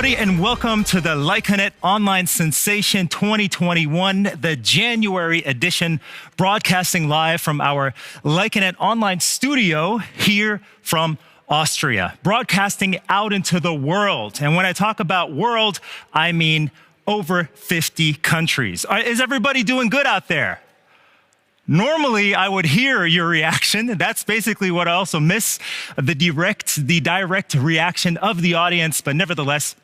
everybody, and welcome to the Lyconet Online Sensation 2021, the January edition, broadcasting live from our Lyconet Online studio here from Austria, broadcasting out into the world. And when I talk about world, I mean over 50 countries. Is everybody doing good out there? Normally, I would hear your reaction. That's basically what I also miss, the direct reaction of the audience. But nevertheless,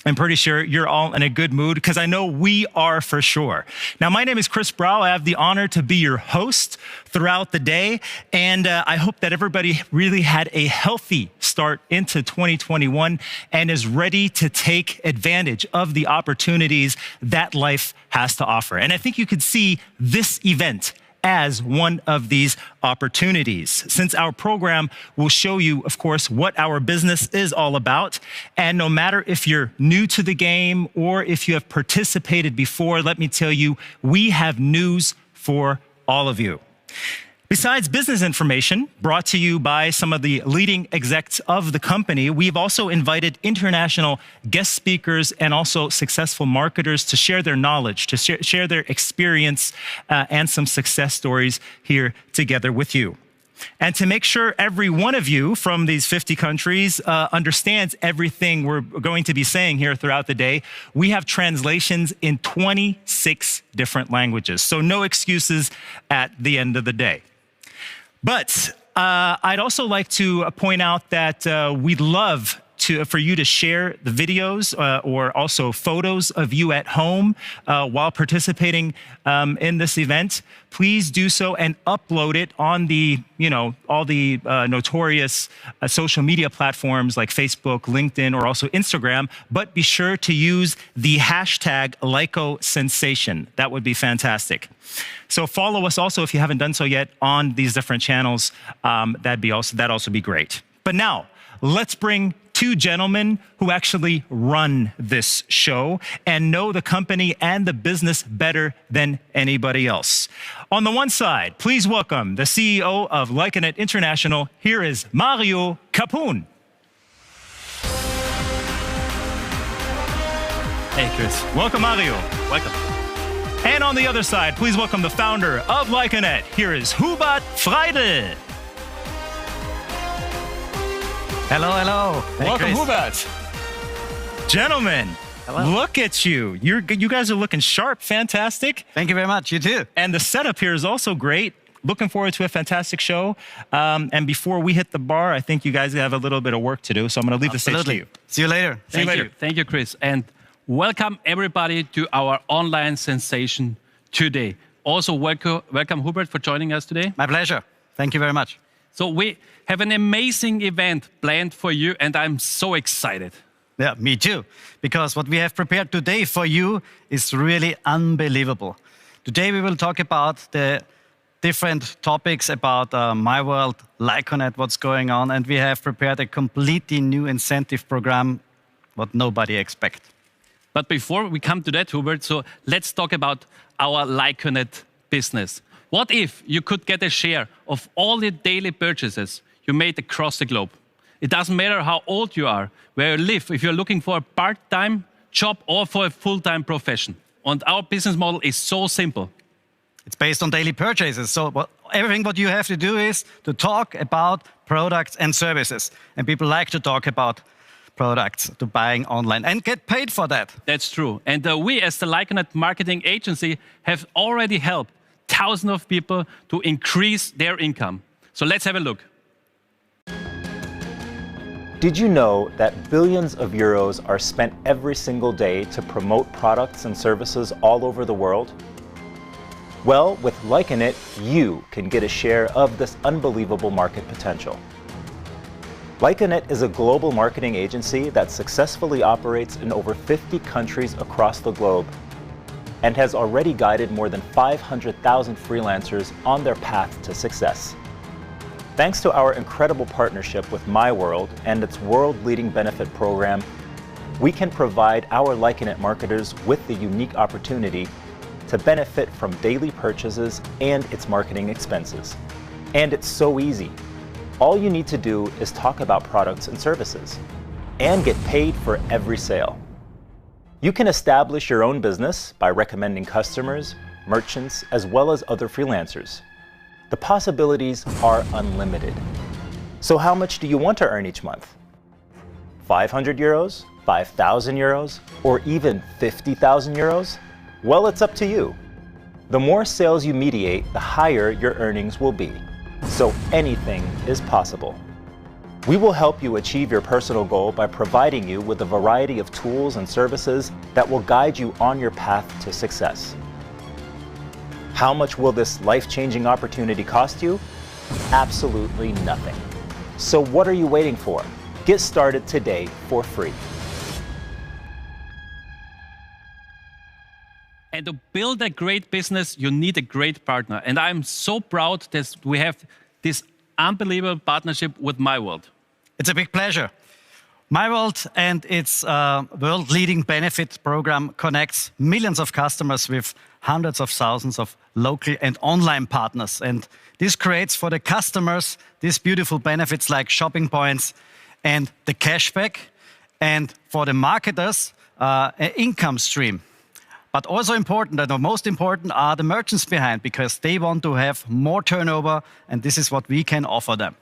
I'm pretty sure you're all in a good mood because I know we are for sure. Now, my name is Chris Brau. I have the honor to be your host throughout the day. And I hope that everybody really had a healthy start into 2021 and is ready to take advantage of the opportunities that life has to offer. And I think you could see this event as one of these opportunities, since our program will show you, of course, what our business is all about. And no matter if you're new to the game or if you have participated before, let me tell you, we have news for all of you. Besides business information brought to you by some of the leading execs of the company, we've also invited international guest speakers and also successful marketers to share their knowledge, to share their experience and some success stories here together with you. And to make sure every one of you from these 50 countries understands everything we're going to be saying here throughout the day, we have translations in 26 different languages. So no excuses at the end of the day. But I'd also like to point out that we'd love for you to share the videos or also photos of you at home while participating in this event. Please do so and upload it on the, all the notorious social media platforms like Facebook, LinkedIn, or also Instagram. But be sure to use the hashtag LycoSensation. That would be fantastic. So follow us also if you haven't done so yet on these different channels. That'd also be great. But now let's bring two gentlemen who actually run this show and know the company and the business better than anybody else. On the one side, please welcome the CEO of Lyconet International. Here is Mario Capun. Hey, Chris. Welcome, Mario. Welcome. And on the other side, please welcome the founder of Lyconet. Here is Hubert Freidl. Hello, hello. Hey, welcome, Hubert. Gentlemen, hello. Look at you. You guys are looking sharp. Fantastic. Thank you very much. You too. And the setup here is also great. Looking forward to a fantastic show. And before we hit the bar, I think you guys have a little bit of work to do. So I'm going to leave the stage to you. See you later. See you later. Thank you, Chris. And welcome, everybody, to our online sensation today. Also, welcome, Hubert, for joining us today. My pleasure. Thank you very much. So we have an amazing event planned for you, and I'm so excited. Yeah, me too. Because what we have prepared today for you is really unbelievable. Today we will talk about the different topics about my world, Lyconet, what's going on, and we have prepared a completely new incentive program, what nobody expects. But before we come to that, Hubert, so let's talk about our Lyconet business. What if you could get a share of all the daily purchases you made across the globe? It doesn't matter how old you are, where you live, if you're looking for a part-time job or for a full-time profession. And our business model is so simple. It's based on daily purchases. So everything what you have to do is to talk about products and services. And people like to talk about products, to buying online and get paid for that. That's true. And we as the Lyconet marketing agency have already helped thousands of people to increase their income. So let's have a look. Did you know that billions of euros are spent every single day to promote products and services all over the world? Well, with Lyconet, you can get a share of this unbelievable market potential. Lyconet is a global marketing agency that successfully operates in over 50 countries across the globe and has already guided more than 500,000 freelancers on their path to success. Thanks to our incredible partnership with My World and its world-leading benefit program, we can provide our Lyconet marketers with the unique opportunity to benefit from daily purchases and its marketing expenses. And it's so easy. All you need to do is talk about products and services. and get paid for every sale. You can establish your own business by recommending customers, merchants, as well as other freelancers. The possibilities are unlimited. So how much do you want to earn each month? 500 euros, 5,000 euros, or even 50,000 euros? Well, it's up to you. The more sales you mediate, the higher your earnings will be. So anything is possible. We will help you achieve your personal goal by providing you with a variety of tools and services that will guide you on your path to success. How much will this life-changing opportunity cost you? Absolutely nothing. So what are you waiting for? Get started today for free. And to build a great business, you need a great partner. And I'm so proud that we have this unbelievable partnership with MyWorld. It's a big pleasure. MyWorld and its world-leading benefit program connects millions of customers with hundreds of thousands of local and online partners. And this creates for the customers these beautiful benefits like shopping points and the cashback, and for the marketers, an income stream. But also important, and the most important, are the merchants behind, because they want to have more turnover, and this is what we can offer them.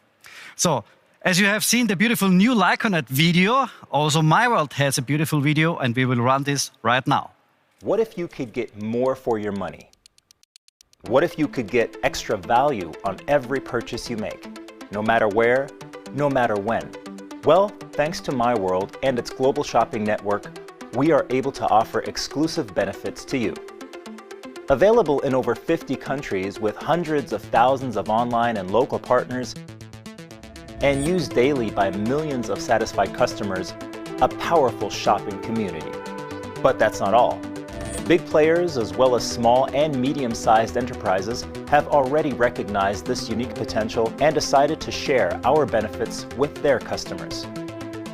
So, as you have seen the beautiful new Lyconet video, also MyWorld has a beautiful video, and we will run this right now. What if you could get more for your money? What if you could get extra value on every purchase you make, no matter where, no matter when? Well, thanks to MyWorld and its global shopping network, we are able to offer exclusive benefits to you. Available in over 50 countries with hundreds of thousands of online and local partners, and used daily by millions of satisfied customers, a powerful shopping community. But that's not all. Big players, as well as small and medium-sized enterprises, have already recognized this unique potential and decided to share our benefits with their customers.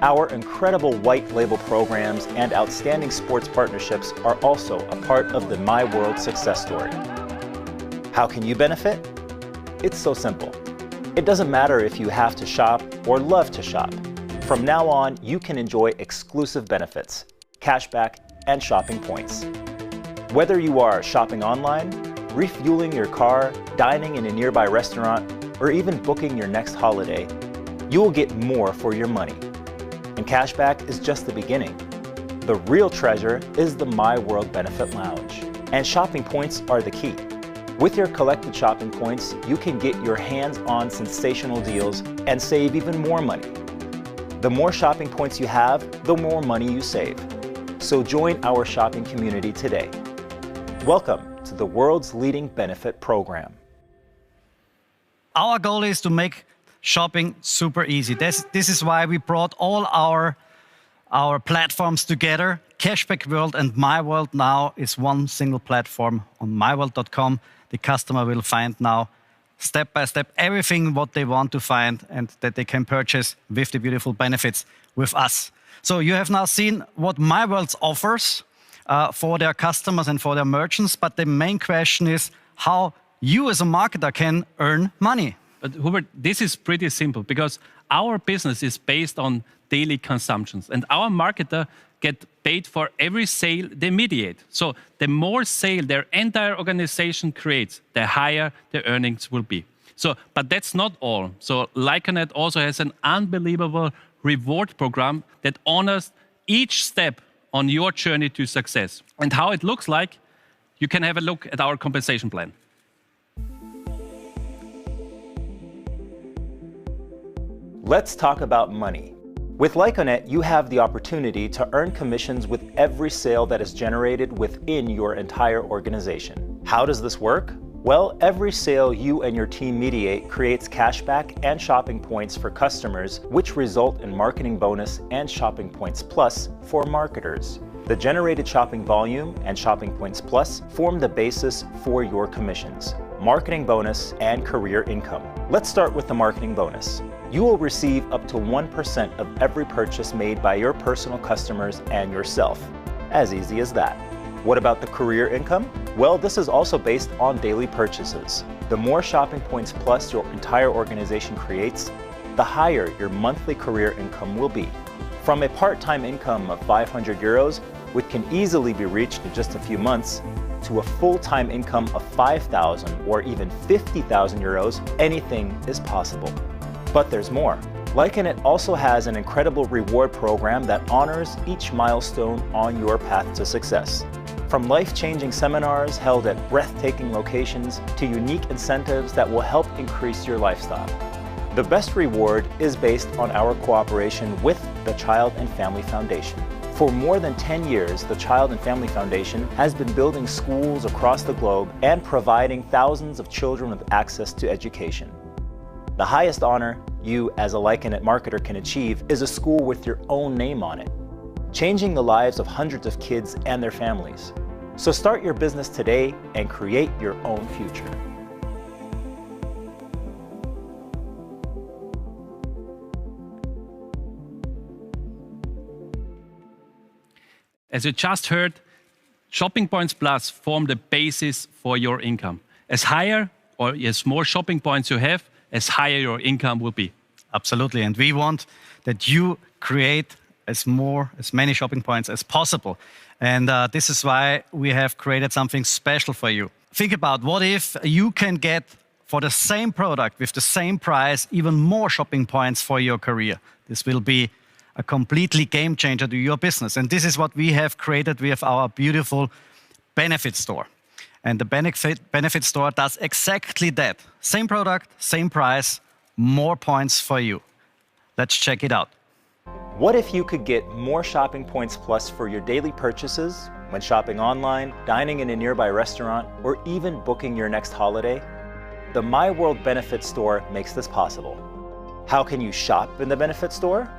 Our incredible white label programs and outstanding sports partnerships are also a part of the MyWorld success story. How can you benefit? It's so simple. It doesn't matter if you have to shop or love to shop. From now on, you can enjoy exclusive benefits, cashback, and shopping points. Whether you are shopping online, refueling your car, dining in a nearby restaurant, or even booking your next holiday, you will get more for your money. And cashback is just the beginning. The real treasure is the MyWorld Benefit Lounge, and shopping points are the key. With your collected shopping points, you can get your hands on sensational deals and save even more money. The more shopping points you have, the more money you save. So join our shopping community today. Welcome to the world's leading benefit program. Our goal is to make shopping super easy. This is why we brought all our platforms together. Cashback World and MyWorld now is one single platform on myworld.com. The customer will find now step by step everything what they want to find and that they can purchase with the beautiful benefits with us. So you have now seen what MyWorld offers for their customers and for their merchants, but the main question is how you as a marketer can earn money. But Hubert, this is pretty simple because our business is based on daily consumptions and our marketer get paid for every sale they mediate. So the more sale their entire organization creates, the higher the earnings will be. So, but that's not all. So Lyconet also has an unbelievable reward program that honors each step on your journey to success. And how it looks like, you can have a look at our compensation plan. Let's talk about money. With Lyconet, you have the opportunity to earn commissions with every sale that is generated within your entire organization. How does this work? Well, every sale you and your team mediate creates cashback and shopping points for customers, which result in marketing bonus and shopping points plus for marketers. The generated shopping volume and shopping points plus form the basis for your commissions, marketing bonus, and career income. Let's start with the marketing bonus. You will receive up to 1% of every purchase made by your personal customers and yourself. As easy as that. What about the career income? Well, this is also based on daily purchases. The more shopping points plus your entire organization creates, the higher your monthly career income will be. From a part-time income of 500 euros, which can easily be reached in just a few months, to a full-time income of 5,000 or even 50,000 euros, anything is possible. But there's more. Lyconet also has an incredible reward program that honors each milestone on your path to success. From life-changing seminars held at breathtaking locations to unique incentives that will help increase your lifestyle. The best reward is based on our cooperation with the Child and Family Foundation. For more than 10 years, the Child and Family Foundation has been building schools across the globe and providing thousands of children with access to education. The highest honor you as a Lyconet marketer can achieve is a school with your own name on it, changing the lives of hundreds of kids and their families. So start your business today and create your own future. As you just heard, Shopping Points Plus form the basis for your income. As more shopping points you have, as higher your income will be. Absolutely, and we want that you create as many shopping points as possible. And this is why we have created something special for you. Think about what if you can get for the same product with the same price even more shopping points for your career. This will be a completely game changer to your business. And this is what we have created with our beautiful benefit store. And the benefit store does exactly that. Same product, same price, more points for you. Let's check it out. What if you could get more shopping points plus for your daily purchases when shopping online, dining in a nearby restaurant, or even booking your next holiday? The My World Benefit Store makes this possible. How can you shop in the benefit store?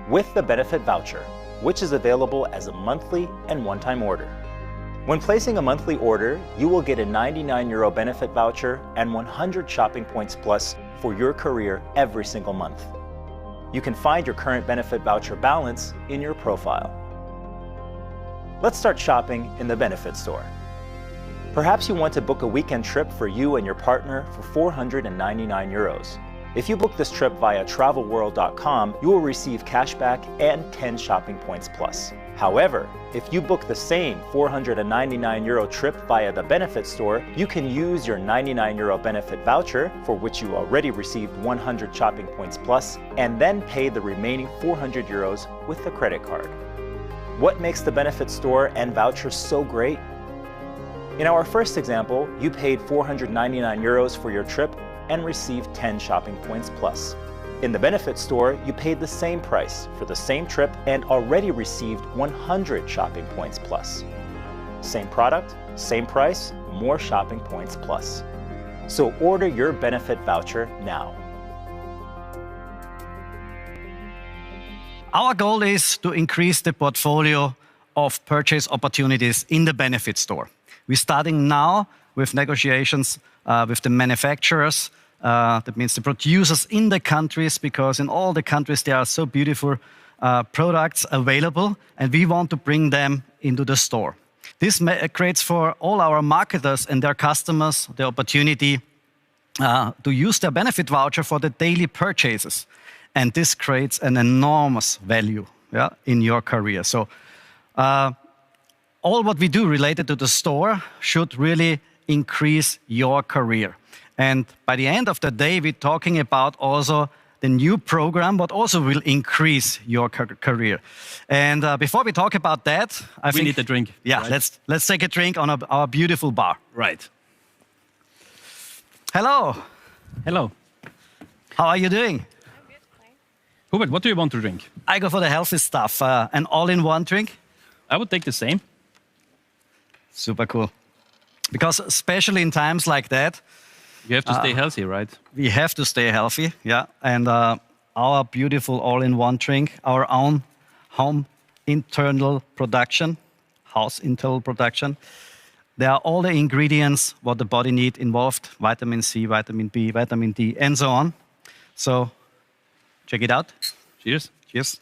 With the benefit voucher, which is available as a monthly and one-time order. When placing a monthly order, you will get a 99 euro benefit voucher and 100 shopping points plus for your career every single month. You can find your current benefit voucher balance in your profile. Let's start shopping in the benefit store. Perhaps you want to book a weekend trip for you and your partner for 499 euros. If you book this trip via travelworld.com, you will receive cashback and 10 shopping points plus. However, if you book the same 499 euro trip via the benefit store, you can use your 99 euro benefit voucher, for which you already received 100 shopping points plus, and then pay the remaining 400 euros with the credit card. What makes the benefit store and voucher so great? In our first example, you paid 499 euros for your trip and received 10 shopping points plus. In the benefit store, you paid the same price for the same trip and already received 100 shopping points plus. Same product, same price, more shopping points plus. So order your benefit voucher now. Our goal is to increase the portfolio of purchase opportunities in the benefit store. We're starting now with negotiations with the manufacturers. That means the producers in the countries, because in all the countries there are so beautiful products available, and we want to bring them into the store. This creates for all our marketers and their customers the opportunity to use their benefit voucher for the daily purchases. And this creates an enormous value in your career. So all what we do related to the store should really increase your career. And by the end of the day, we're talking about also the new program, but also will increase your career. And before we talk about that, I think we need a drink. Yeah, right? let's take a drink on our beautiful bar. Right. Hello. Hello. How are you doing? Hubert, what do you want to drink? I go for the healthy stuff. An all-in-one drink. I would take the same. Super cool. Because especially in times like that, you have to stay healthy, right? We have to stay healthy, yeah. And our beautiful all-in-one drink, our own house internal production, there are all the ingredients what the body needs involved, vitamin C, vitamin B, vitamin D, and so on. So check it out. Cheers. Cheers.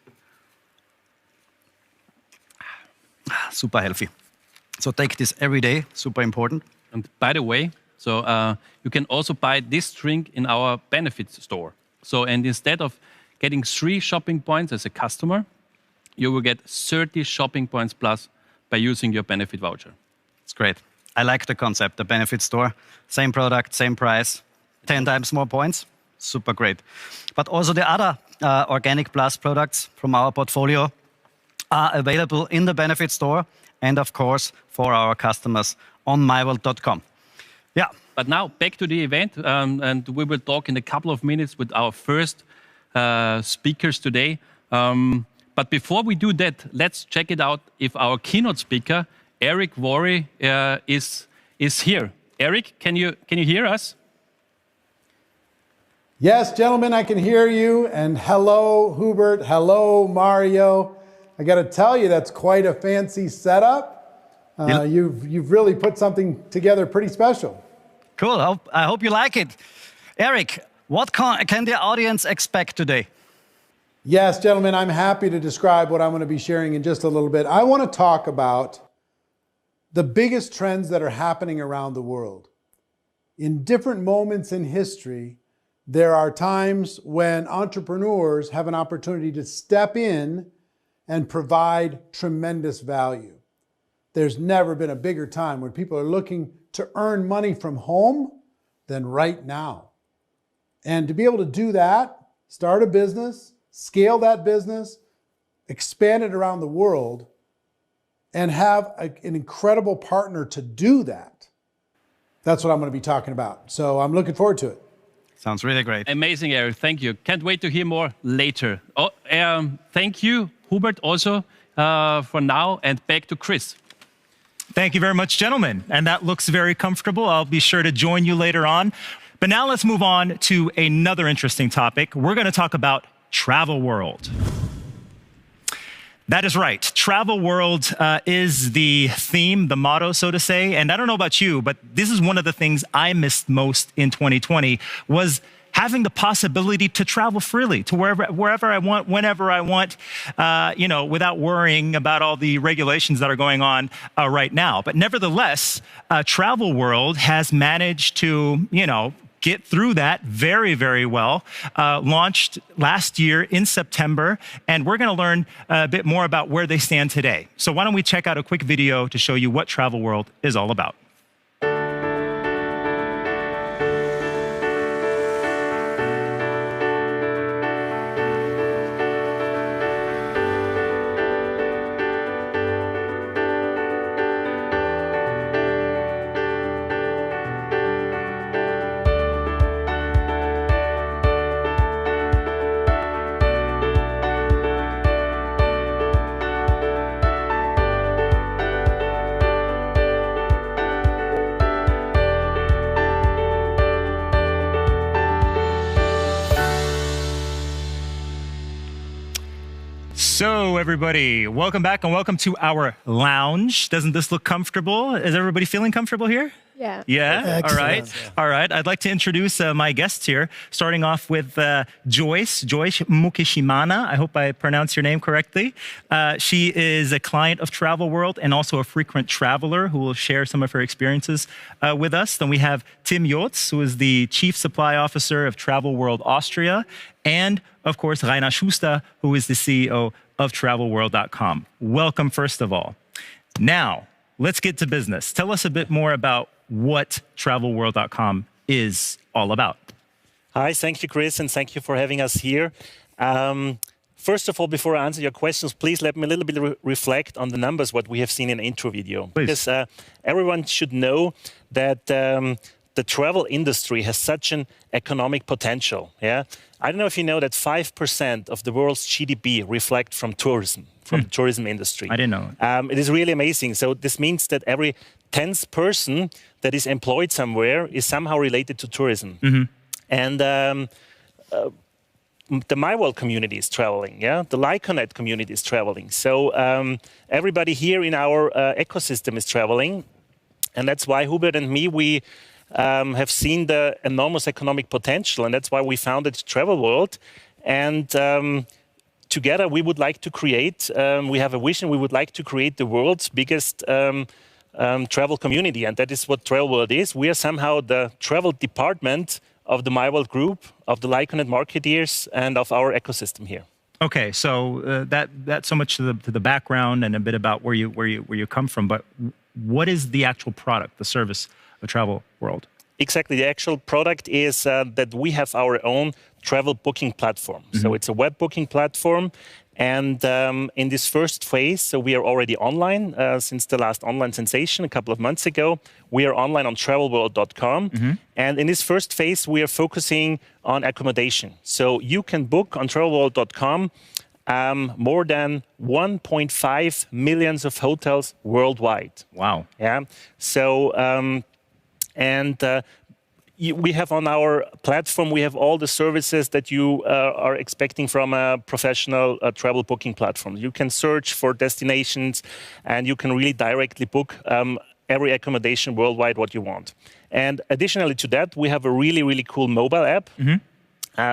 Super healthy. So take this every day, super important. And by the way, so you can also buy this drink in our benefits store. So, and instead of getting 3 shopping points as a customer, you will get 30 shopping points plus by using your benefit voucher. It's great. I like the concept, the benefit store. Same product, same price, 10 times more points. Super great. But also the other Organic Plus products from our portfolio are available in the benefit store and, of course, for our customers on myworld.com. Yeah. But now back to the event, and we will talk in a couple of minutes with our first speakers today. But before we do that, let's check it out if our keynote speaker, Eric Worre, is here. Eric, can you hear us? Yes, gentlemen, I can hear you. And hello, Hubert. Hello, Mario. I got to tell you, that's quite a fancy setup. You've really put something together pretty special. Cool. I hope you like it. Eric, what can the audience expect today? Yes, gentlemen, I'm happy to describe what I'm going to be sharing in just a little bit. I want to talk about the biggest trends that are happening around the world. In different moments in history, there are times when entrepreneurs have an opportunity to step in and provide tremendous value. There's never been a bigger time when people are looking to earn money from home than right now. And to be able to do that, start a business, scale that business, expand it around the world, and have an incredible partner to do that. That's what I'm going to be talking about. So I'm looking forward to it. Sounds really great. Amazing, Eric. Thank you. Can't wait to hear more later. Thank you, Hubert, also for now. And back to Chris. Thank you very much, gentlemen. And that looks very comfortable. I'll be sure to join you later on. But now let's move on to another interesting topic. We're going to talk about Travel World. That is right. Travel World is the theme, the motto, so to say. And I don't know about you, but this is one of the things I missed most in 2020 was having the possibility to travel freely to wherever I want, whenever I want, without worrying about all the regulations that are going on right now. But nevertheless, Travel World has managed to, get through that very, very well. Launched last year in September, and we're going to learn a bit more about where they stand today. So why don't we check out a quick video to show you what Travel World is all about. So everybody, welcome back and welcome to our lounge. Doesn't this look comfortable? Is everybody feeling comfortable here? Yeah. Yeah? All right. Excellent. All right. I'd like to introduce my guests here, starting off with Joyce Mukishimana. I hope I pronounced your name correctly. She is a client of Travel World and also a frequent traveler who will share some of her experiences with us. Then we have Tim Jotz, who is the Chief Supply Officer of Travel World Austria. And, of course, Rainer Schuster, who is the CEO of TravelWorld.com. Welcome, first of all. Now, let's get to business. Tell us a bit more about what TravelWorld.com is all about. Hi, thank you, Chris, and thank you for having us here. First of all, before I answer your questions, please let me a little bit reflect on the numbers, what we have seen in the intro video. Please. Because everyone should know that the travel industry has such an economic potential. Yeah, I don't know if you know that 5% of the world's GDP reflect from tourism, from the tourism industry. I didn't know. It is really amazing. So this means that every 10th person that is employed somewhere is somehow related to tourism. Mm-hmm. And the MyWorld community is traveling, yeah? The Lyconet community is traveling. So everybody here in our ecosystem is traveling. And that's why Hubert and me, we have seen the enormous economic potential. And that's why we founded Travel World. And together we would like to create, we have a vision, we would like to create the world's biggest travel community. And that is what Travel World is. We are somehow the travel department of the MyWorld Group, of the Lyconet marketeers, and of our ecosystem here. Okay, so that's so much to the background and a bit about where you come from. But what is the actual product, the service of Travel World? Exactly. The actual product is that we have our own travel booking platform. So it's a web booking platform. And in this first phase, so we are already online since the last online sensation a couple of months ago. We are online on travelworld.com. And in this first phase, we are focusing on accommodation. So you can book on travelworld.com more than 1.5 millions of hotels worldwide. Wow. Yeah. So, we have on our platform, we have all the services that you are expecting from a professional travel booking platform. You can search for destinations and you can really directly book every accommodation worldwide what you want. And additionally to that, we have a really, really cool mobile app,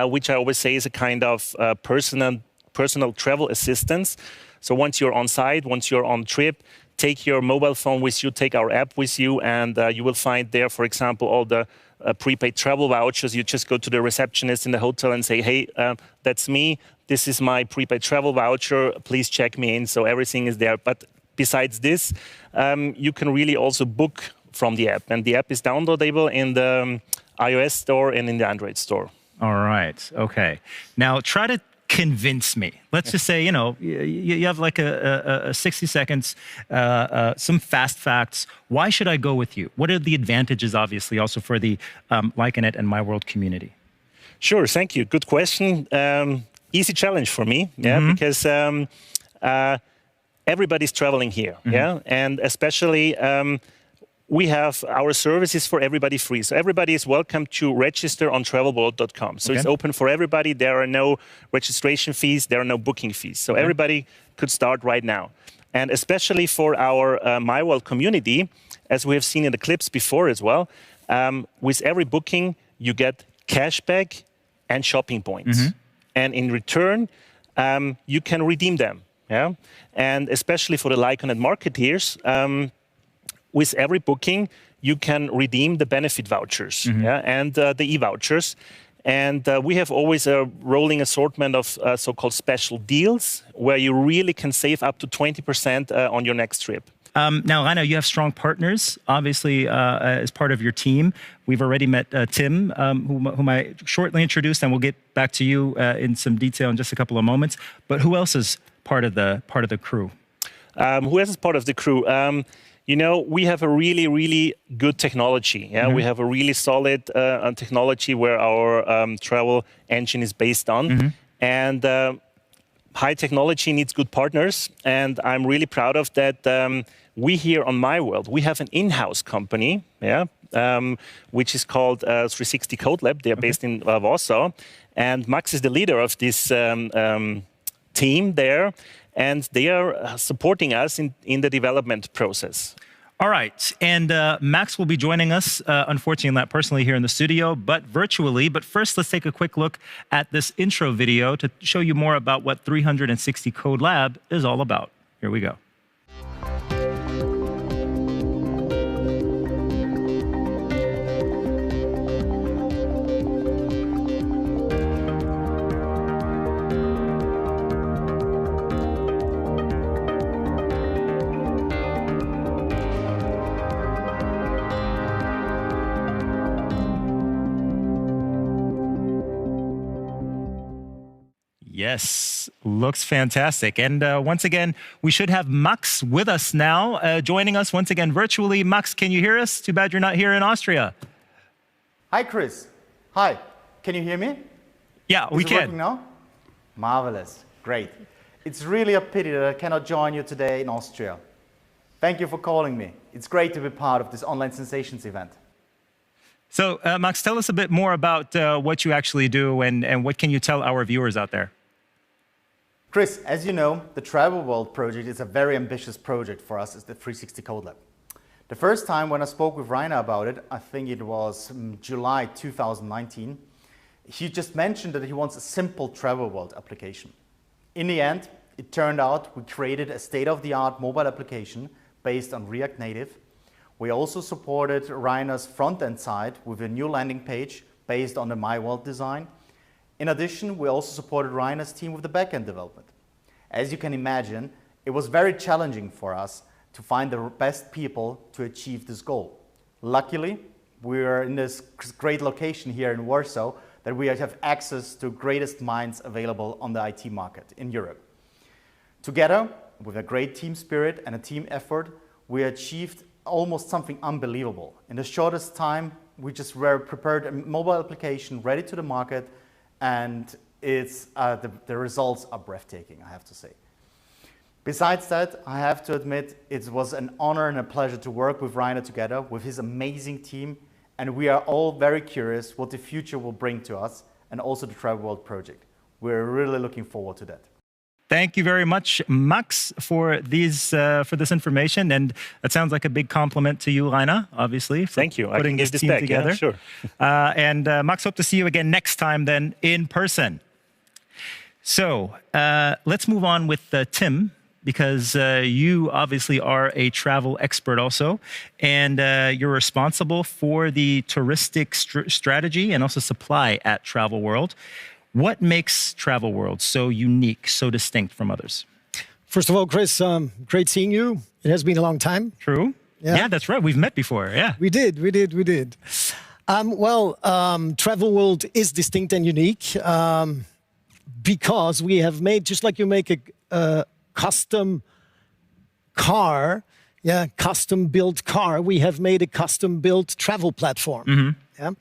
which I always say is a kind of personal travel assistance. So once you're on site, once you're on trip, take your mobile phone with you, take our app with you, and you will find there, for example, all the prepaid travel vouchers. You just go to the receptionist in the hotel and say, hey, that's me. This is my prepaid travel voucher. Please check me in. So everything is there. But besides this, you can really also book from the app. And the app is downloadable in the iOS store and in the Android store. All right. Okay. Now try to convince me. Let's just say, you have like a 60 seconds, some fast facts. Why should I go with you? What are the advantages, obviously, also for the Lyconet and MyWorld community? Sure, thank you. Good question. Easy challenge for me, because everybody's traveling here, and especially we have our services for everybody free. So everybody is welcome to register on travelworld.com. So it's open for everybody. There are no registration fees. There are no booking fees. So everybody could start right now. And especially for our MyWorld community, as we have seen in the clips before as well, with every booking, you get cashback and shopping points. And in return, you can redeem them. Yeah? And especially for the Lyconet marketeers, with every booking, you can redeem the benefit vouchers and the e-vouchers. And we have always a rolling assortment of so-called special deals where you really can save up to 20% on your next trip. Now, Rainer, you have strong partners, obviously, as part of your team. We've already met Tim, whom I shortly introduced, and we'll get back to you in some detail in just a couple of moments. But who else is part of the crew? Who else is part of the crew? We have a really, really good technology. Yeah, we have a really solid technology where our travel engine is based on. And high technology needs good partners. And I'm really proud of that. We here on MyWorld, we have an in-house company, which is called 360 Code Lab. They're based in Warsaw. And Max is the leader of this team there. And they are supporting us in the development process. All right. And Max will be joining us, unfortunately not personally here in the studio, but virtually. But first, let's take a quick look at this intro video to show you more about what 360 Code Lab is all about. Here we go. Yes, looks fantastic. And once again, we should have Max with us now, joining us once again virtually. Max, can you hear us? Too bad you're not here in Austria. Hi, Chris. Hi. Can you hear me? Yeah, we Is it can. working now? Marvelous. Great. It's really a pity that I cannot join you today in Austria. Thank you for calling me. It's great to be part of this Online Sensations event. So, Max, tell us a bit more about what you actually do and what can you tell our viewers out there? Chris, as you know, the Travel World project is a very ambitious project for us as the 360 Code Lab. The first time when I spoke with Rainer about it, I think it was July 2019, he just mentioned that he wants a simple Travel World application. In the end, it turned out we created a state-of-the-art mobile application based on React Native. We also supported Rainer's front-end side with a new landing page based on the My World design. In addition, we also supported Rainer's team with the backend development. As you can imagine, it was very challenging for us to find the best people to achieve this goal. Luckily, we are in this great location here in Warsaw that we have access to greatest minds available on the IT market in Europe. Together, with a great team spirit and a team effort, we achieved almost something unbelievable. In the shortest time, we just prepared a mobile application ready to the market, and the results are breathtaking, I have to say. Besides that, I have to admit it was an honor and a pleasure to work with Rainer together, with his amazing team, and we are all very curious what the future will bring to us and also the Travel World project. We're really looking forward to that. Thank you very much, Max, for this information, and it sounds like a big compliment to you, Rainer, obviously. Thank you. Putting this team back together. Yeah, sure. And Max, hope to see you again next time, then in person. So let's move on with Tim, because you obviously are a travel expert also, and you're responsible for the touristic strategy and also supply at Travel World. What makes Travel World so unique, so distinct from others? First of all, Chris, great seeing you. It has been a long time. True. Yeah, that's right. We've met before. Yeah. We did. Travel World is distinct and unique because we have made, just like you make a custom car, custom-built car, we have made a custom-built travel platform. Mm-hmm. Yeah?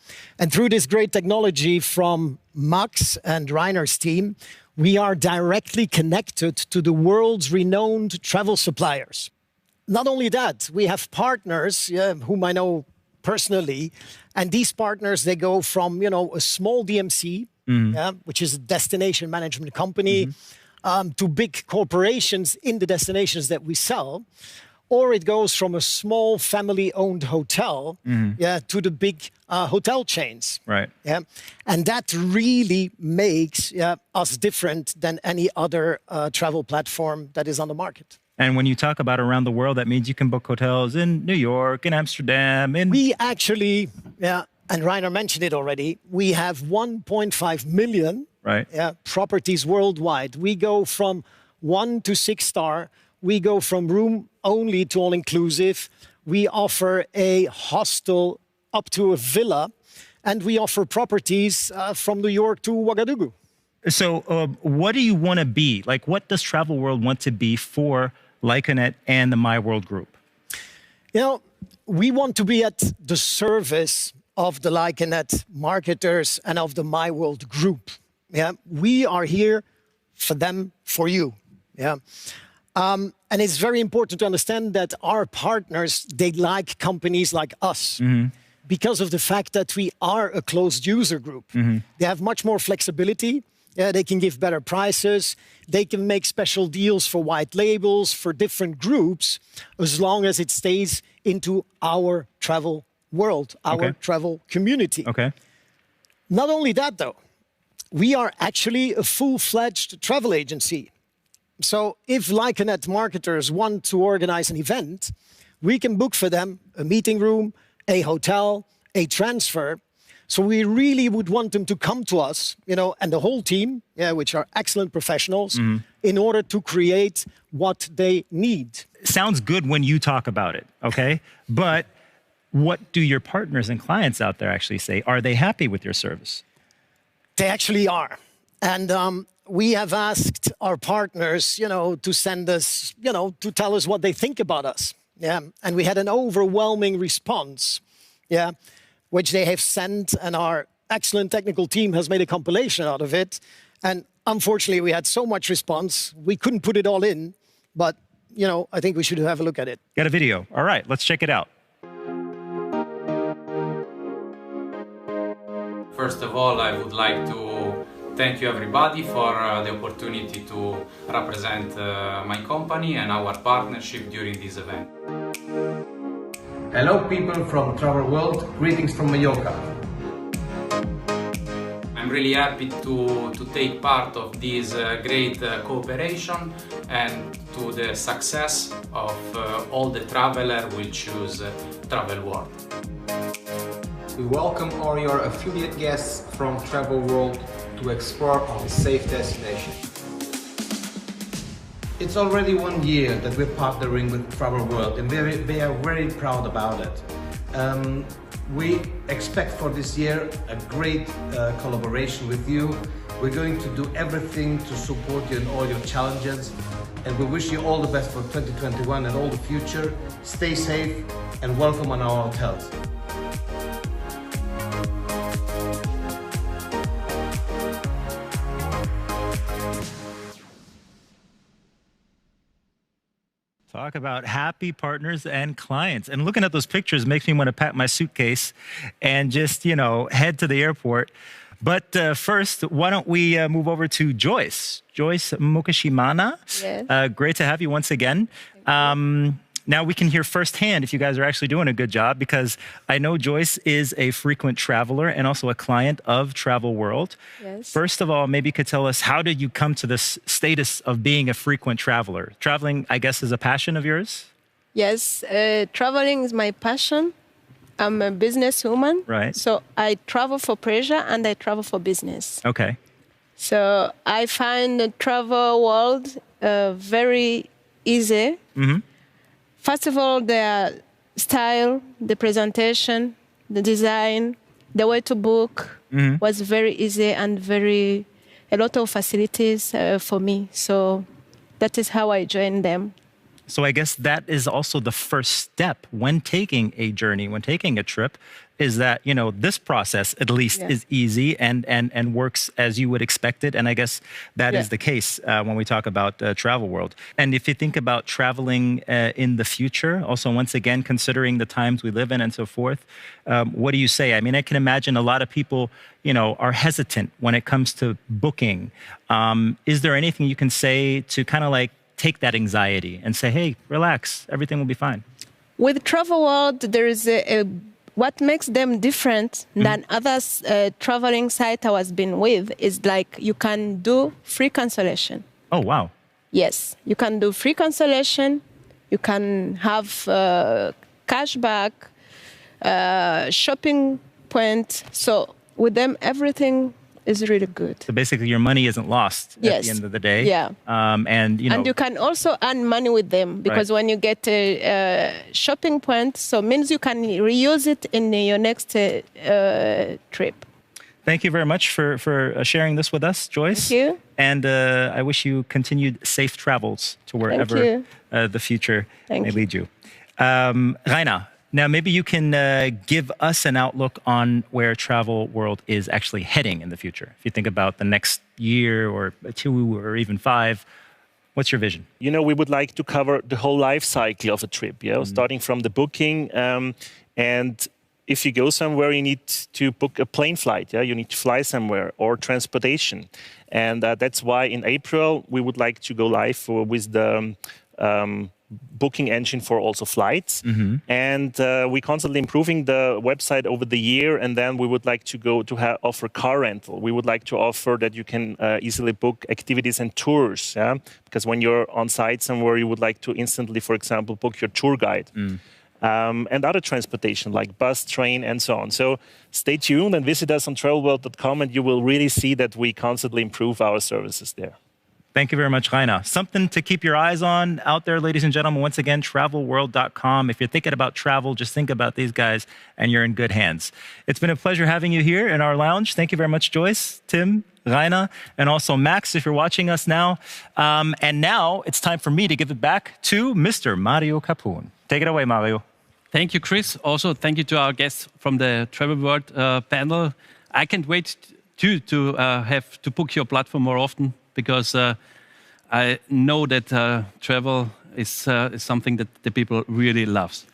And through this great technology from Max and Rainer's team, we are directly connected to the world's renowned travel suppliers. Not only that, we have partners whom I know personally, and these partners, they go from a small DMC, which is a destination management company, to big corporations in the destinations that we sell. Or it goes from a small family-owned hotel to the big hotel chains. Right. Yeah, and that really makes us different than any other travel platform that is on the market. And when you talk about around the world, that means you can book hotels in New York, in Amsterdam, in... We actually, and Rainer mentioned it already, we have 1.5 million properties worldwide. We go from 1 to 6 star. We go from room only to all-inclusive. We offer a hostel up to a villa, and we offer properties from New York to Ouagadougou. So what do you want to be? Like, what does Travel World want to be for Lyconet and the My World group? We want to be at the service of the Lyconet marketers and of the My World group. We are here for them, for you. And it's very important to understand that our partners, they like companies like us because of the fact that we are a closed user group. They have much more flexibility. They can give better prices. They can make special deals for white labels, for different groups, as long as it stays into our travel world, our travel community. Not only that, though, we are actually a full-fledged travel agency. So if Lyconet marketers want to organize an event, we can book for them a meeting room, a hotel, a transfer. So we really would want them to come to us, and the whole team, which are excellent professionals, in order to create what they need. Sounds good when you talk about it, okay? But what do your partners and clients out there actually say? Are they happy with your service? They actually are. And we have asked our partners, to send us, to tell us what they think about us. And we had an overwhelming response, which they have sent, and our excellent technical team has made a compilation out of it. And unfortunately, we had so much response, we couldn't put it all in, but, I think we should have a look at it. Got a video. All right, let's check it out. First of all, I would like to thank you everybody for the opportunity to represent my company and our partnership during this event. Hello people from Travel World, greetings from Mallorca. I'm really happy to take part of this great cooperation and to the success of all the travelers who will choose Travel World. We welcome all your affiliate guests from Travel World to explore our safe destination. It's already 1 year that we're partnering with Travel World, and we are very proud about it. We expect for this year a great collaboration with you. We're going to do everything to support you in all your challenges, and we wish you all the best for 2021 and all the future. Stay safe and welcome on our hotels. Talk about happy partners and clients. And looking at those pictures makes me want to pack my suitcase and just, head to the airport. But first, why don't we move over to Joyce? Joyce Mukashimana. Yes. Great to have you once again. Now we can hear firsthand if you guys are actually doing a good job, because I know Joyce is a frequent traveler and also a client of Travel World. Yes. First of all, maybe you could tell us, how did you come to this status of being a frequent traveler? Traveling, I guess, is a passion of yours? Yes, traveling is my passion. I'm a businesswoman. Right. So I travel for pleasure and I travel for business. Okay. So I find the Travel World very easy. Mm-hmm. First of all, the style, the presentation, the design, the way to book was very easy and a lot of facilities for me. So that is how I joined them. So I guess that is also the first step when taking a journey, when taking a trip, is that, this process at least is easy and works as you would expect it. And I guess that is the case when we talk about Travel World. And if you think about traveling in the future, also once again, considering the times we live in and so forth, what do you say? I mean, I can imagine a lot of people, are hesitant when it comes to booking. Is there anything you can say to kind of like take that anxiety and say, hey, relax, everything will be fine? With Travel World, there is what makes them different than other traveling sites I was been with is like you can do free cancellation. Oh, wow. Yes, you can do free cancellation. You can have cashback, shopping point. So with them, everything is really good. So basically your money isn't lost at the end of the day. Yeah. And you can also earn money with them because when you get a shopping point, so means you can reuse it in your next trip. Thank you very much for sharing this with us, Joyce. Thank you. And I wish you continued safe travels to wherever the future may lead you. Raina, now maybe you can give us an outlook on where Travel World is actually heading in the future. If you think about the next year or 2 or even 5, what's your vision? We would like to cover the whole life cycle of a trip, starting from the booking. And if you go somewhere, you need to book a plane flight. You need to fly somewhere, or transportation. And that's why in April, we would like to go live with the booking engine for also flights. And we're constantly improving the website over the year. And then we would like to go to offer car rental. We would like to offer that you can easily book activities and tours. Because when you're on site somewhere, you would like to instantly, for example, book your tour guide. And other transportation like bus, train, and so on. So stay tuned and visit us on travelworld.com, and you will really see that we constantly improve our services there. Thank you very much, Raina. Something to keep your eyes on out there, ladies and gentlemen. Once again, travelworld.com. If you're thinking about travel, just think about these guys and you're in good hands. It's been a pleasure having you here in our lounge. Thank you very much, Joyce, Tim, Raina, and also Max, if you're watching us now. And now it's time for me to give it back to Mr. Mario Capun. Take it away, Mario. Thank you, Chris. Also, thank you to our guests from the Travel World panel. I can't wait to have to book your platform more often, because I know that travel is something that the people really loves.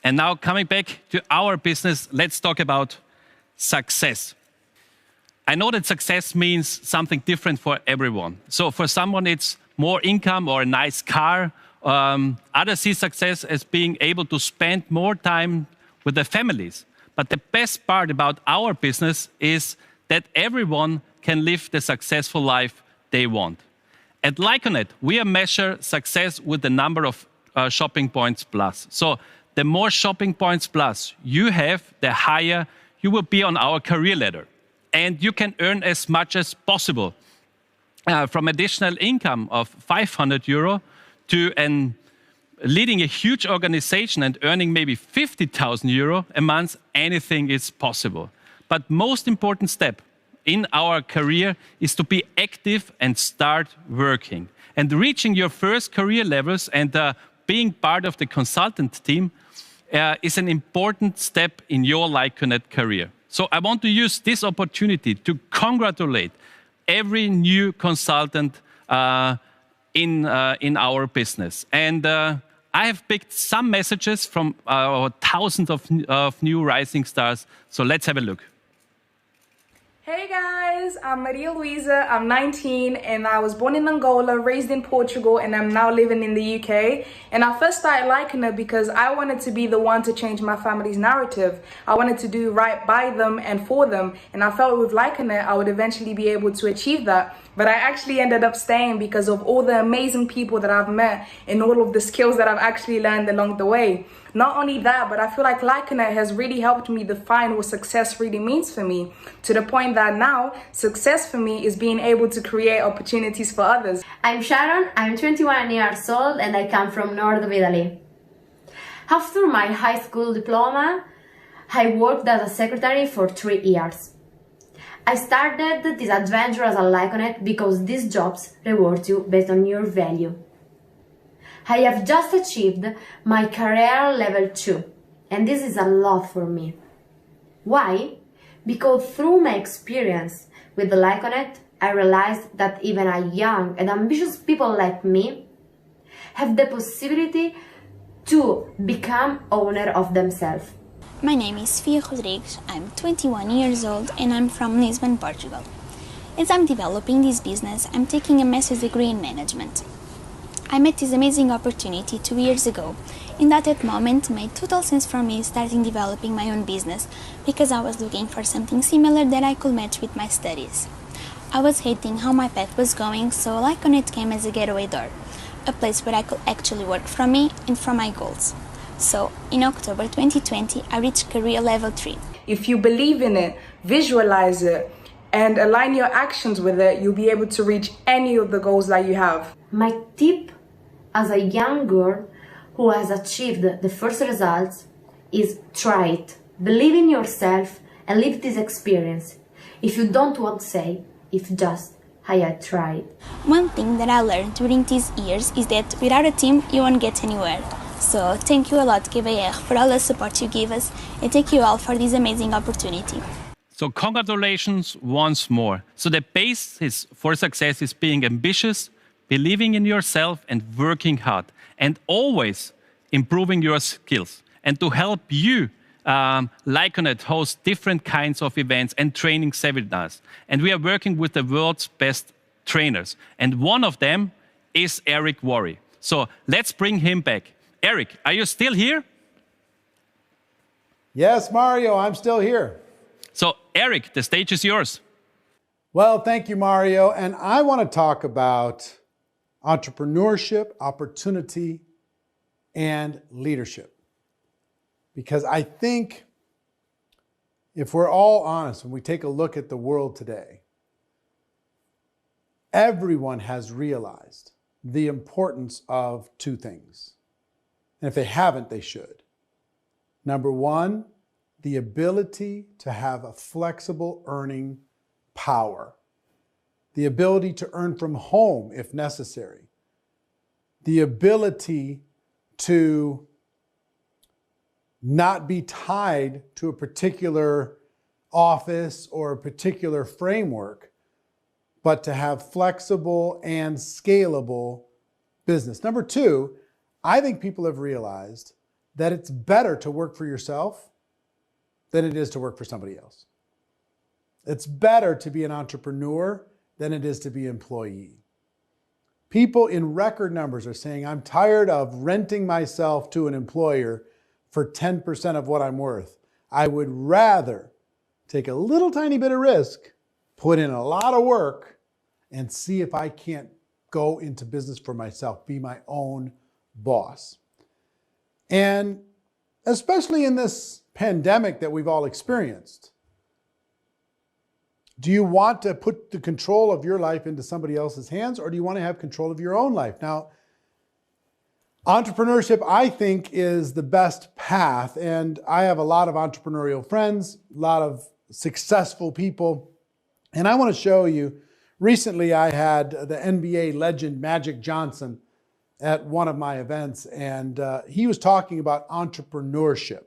And now coming back to our business, let's talk about success. I know that success means something different for everyone. So for someone, it's more income or a nice car. Others see success as being able to spend more time with their families. But the best part about our business is that everyone can live the successful life they want. At Lyconet, we measure success with the number of shopping points plus. So the more shopping points plus you have, the higher you will be on our career ladder. And you can earn as much as possible. From additional income of 500 euro to leading a huge organization and earning maybe 50,000 euro a month, anything is possible. But most important step in our career is to be active and start working. And reaching your first career levels and being part of the consultant team is an important step in your Lyconet career. So I want to use this opportunity to congratulate every new consultant in our business. And I have picked some messages from our thousands of new rising stars. So let's have a look. Hey guys, I'm Maria Luisa, I'm 19 and I was born in Angola, raised in Portugal, and I'm now living in the UK. And I first started liking it because I wanted to be the one to change my family's narrative. I wanted to do right by them and for them, and I felt with liking it I would eventually be able to achieve that. But I actually ended up staying because of all the amazing people that I've met and all of the skills that I've actually learned along the way. Not only that, but I feel like Lyconet has really helped me define what success really means for me, to the point that now success for me is being able to create opportunities for others. I'm Sharon, I'm 21 years old and I come from north of Italy. After my high school diploma, I worked as a secretary for 3 years. I started this adventure as a Lyconet because these jobs reward you based on your value. I have just achieved my career level 2, and this is a lot for me. Why? Because through my experience with the Lyconet, I realized that even a young and ambitious people like me have the possibility to become owner of themselves. My name is Fia Rodrigues, I'm 21 years old and I'm from Lisbon, Portugal. As I'm developing this business, I'm taking a master's degree in management. I met this amazing opportunity 2 years ago, and that moment made total sense for me starting developing my own business because I was looking for something similar that I could match with my studies. I was hating how my path was going, so Lyconet came as a getaway door, a place where I could actually work from me and from my goals. So, in October 2020, I reached career level 3. If you believe in it, visualize it, and align your actions with it, you'll be able to reach any of the goals that you have. My tip as a young girl who has achieved the first results is try it. Believe in yourself and live this experience. If you don't want to say, if just, I had tried. One thing that I learned during these years is that without a team, you won't get anywhere. So thank you a lot, GVR, for all the support you give us, and thank you all for this amazing opportunity. So congratulations once more. So the basis for success is being ambitious, believing in yourself and working hard, and always improving your skills. And to help you, Lyconet hosts different kinds of events and training seminars. And we are working with the world's best trainers. And one of them is Eric Worre. So let's bring him back. Eric, are you still here? Yes, Mario, I'm still here. So Eric, the stage is yours. Well, thank you, Mario. And I want to talk about entrepreneurship, opportunity, and leadership. Because I think if we're all honest, when we take a look at the world today, everyone has realized the importance of two things. And if they haven't, they should. Number one, the ability to have a flexible earning power. The ability to earn from home if necessary. The ability to not be tied to a particular office or a particular framework, but to have flexible and scalable business. Number two, I think people have realized that it's better to work for yourself than it is to work for somebody else. It's better to be an entrepreneur than it is to be an employee. People in record numbers are saying, I'm tired of renting myself to an employer for 10% of what I'm worth. I would rather take a little tiny bit of risk, put in a lot of work, and see if I can't go into business for myself, be my own boss. And especially in this pandemic that we've all experienced? Do you want to put the control of your life into somebody else's hands, or do you want to have control of your own life? Now, entrepreneurship, I think, is the best path, and I have a lot of entrepreneurial friends, a lot of successful people, and I want to show you. Recently, I had the NBA legend Magic Johnson at one of my events, and he was talking about entrepreneurship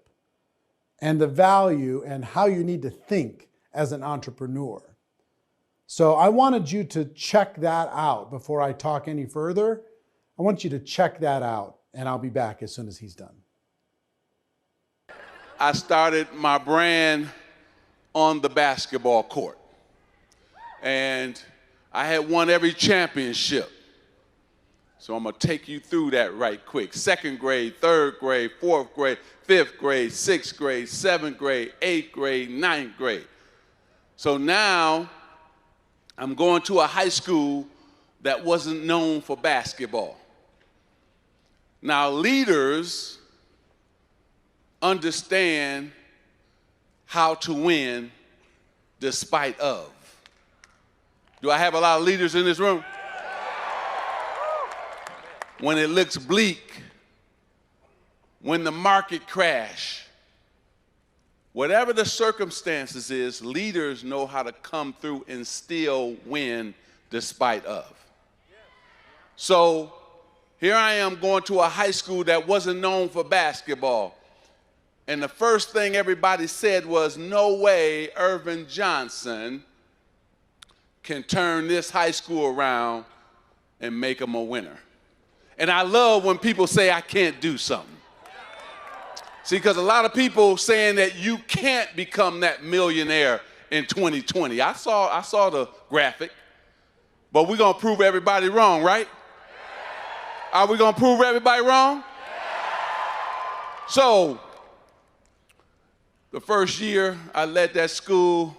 and the value and how you need to think as an entrepreneur. So I wanted you to check that out before I talk any further. I want you to check that out, and I'll be back as soon as he's done. I started my brand on the basketball court, and I had won every championship. So I'm gonna take you through that right quick. 2nd grade, 3rd grade, 4th grade, 5th grade, 6th grade, 7th grade, 8th grade, 9th grade. So now I'm going to a high school that wasn't known for basketball. Now leaders understand how to win despite of. Do I have a lot of leaders in this room? When it looks bleak, when the market crash, whatever the circumstances is, leaders know how to come through and still win despite of. So here I am going to a high school that wasn't known for basketball. And the first thing everybody said was, no way Irvin Johnson can turn this high school around and make them a winner. And I love when people say I can't do something. See, because a lot of people saying that you can't become that millionaire in 2020. I saw the graphic, but we're gonna prove everybody wrong, right? Are we gonna prove everybody wrong? So, the first year I led that school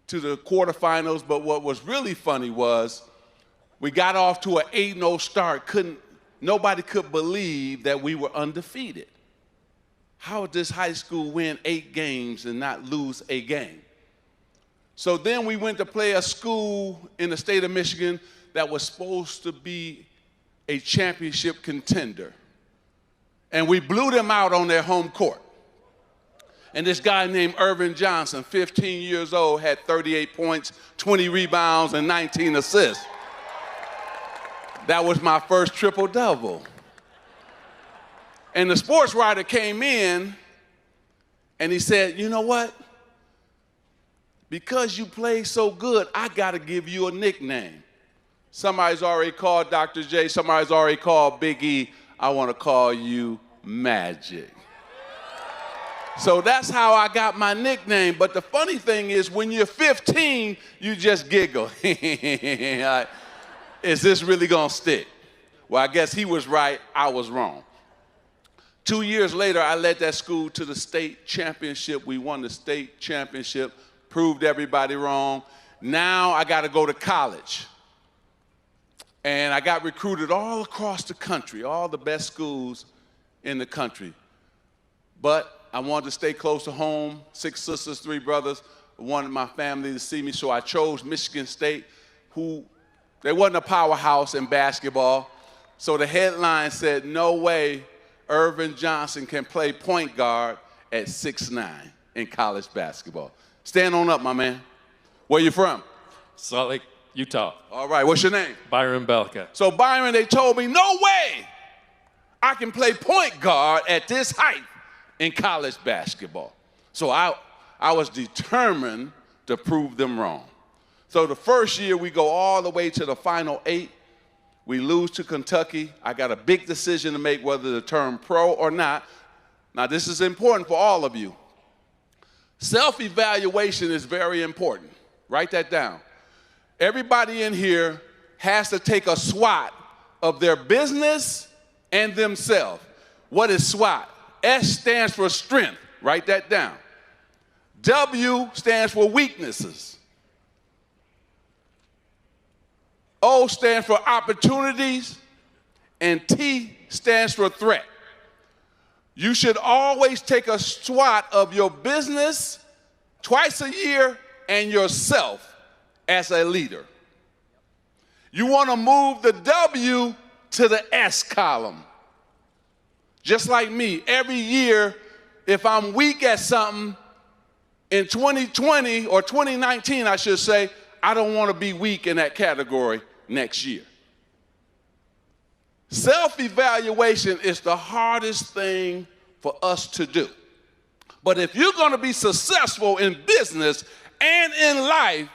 to the quarterfinals, but what was really funny was we got off to an 8-0 start. Nobody could believe that we were undefeated. How would this high school win 8 games and not lose a game? So then we went to play a school in the state of Michigan that was supposed to be a championship contender. And we blew them out on their home court. And this guy named Irvin Johnson, 15 years old, had 38 points, 20 rebounds, and 19 assists. That was my first triple-double. And the sports writer came in and he said, you know what? Because you play so good, I got to give you a nickname. Somebody's already called Dr. J. Somebody's already called Big E. I want to call you Magic. So that's how I got my nickname. But the funny thing is, when you're 15, you just giggle. Is this really gonna stick? Well, I guess he was right, I was wrong. 2 years later, I led that school to the state championship. We won the state championship, proved everybody wrong. Now I gotta go to college. And I got recruited all across the country, all the best schools in the country. But I wanted to stay close to home, 6 sisters, 3 brothers. I wanted my family to see me, so I chose Michigan State, who they wasn't a powerhouse in basketball. So the headline said, no way Irvin Johnson can play point guard at 6'9" in college basketball. Stand on up, my man. Where you from? Salt Lake, Utah. All right, what's your name? Byron Belka. So Byron, they told me, no way I can play point guard at this height in college basketball. So I was determined to prove them wrong. So the first year we go all the way to the Final 8. We lose to Kentucky. I got a big decision to make whether to turn pro or not. Now this is important for all of you. Self-evaluation is very important. Write that down. Everybody in here has to take a SWOT of their business and themselves. What is SWOT? S stands for strength. Write that down. W stands for weaknesses. O stands for opportunities, and T stands for threat. You should always take a SWOT of your business twice a year and yourself as a leader. You want to move the W to the S column. Just like me, every year, if I'm weak at something, in 2020 or 2019, I should say, I don't want to be weak in that category next year. Self-evaluation is the hardest thing for us to do. But if you're going to be successful in business and in life,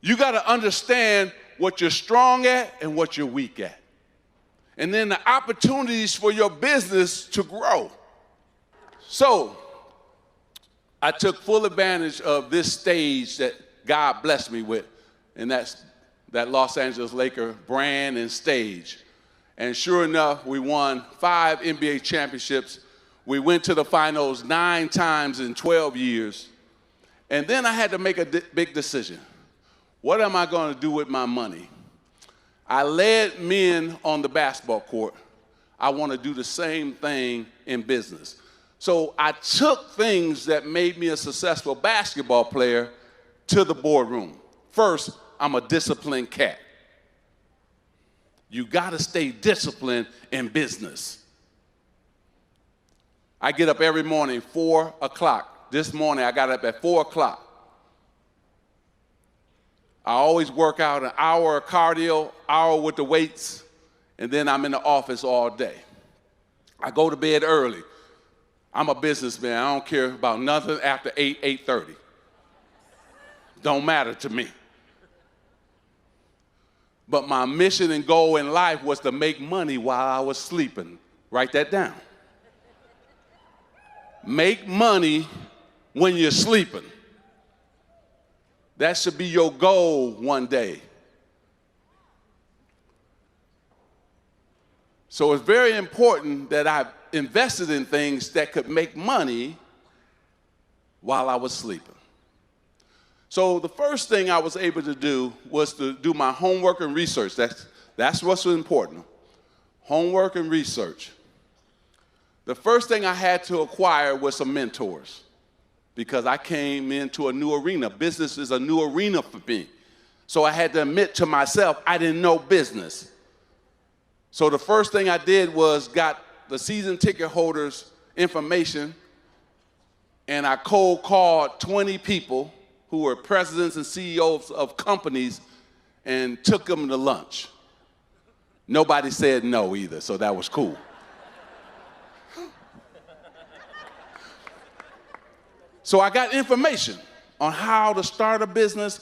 you got to understand what you're strong at and what you're weak at. And then the opportunities for your business to grow. So I took full advantage of this stage that God blessed me with, and that's that Los Angeles Lakers brand and stage. And sure enough, we won 5 NBA championships. We went to the finals 9 times in 12 years. And then I had to make a big decision. What am I going to do with my money? I led men on the basketball court. I want to do the same thing in business. So I took things that made me a successful basketball player to the boardroom. First, I'm a disciplined cat. You got to stay disciplined in business. I get up every morning, 4 o'clock. This morning, I got up at 4 o'clock. I always work out an hour of cardio, hour with the weights, and then I'm in the office all day. I go to bed early. I'm a businessman. I don't care about nothing after 8:30. Don't matter to me. But my mission and goal in life was to make money while I was sleeping. Write that down. Make money when you're sleeping. That should be your goal one day. So it's very important that I invested in things that could make money while I was sleeping. So the first thing I was able to do was to do my homework and research. That's what's important. Homework and research. The first thing I had to acquire was some mentors because I came into a new arena. Business is a new arena for me. So I had to admit to myself I didn't know business. So the first thing I did was got the season ticket holders' information, and I cold called 20 people who were presidents and CEOs of companies and took them to lunch. Nobody said no either, so that was cool. So I got information on how to start a business,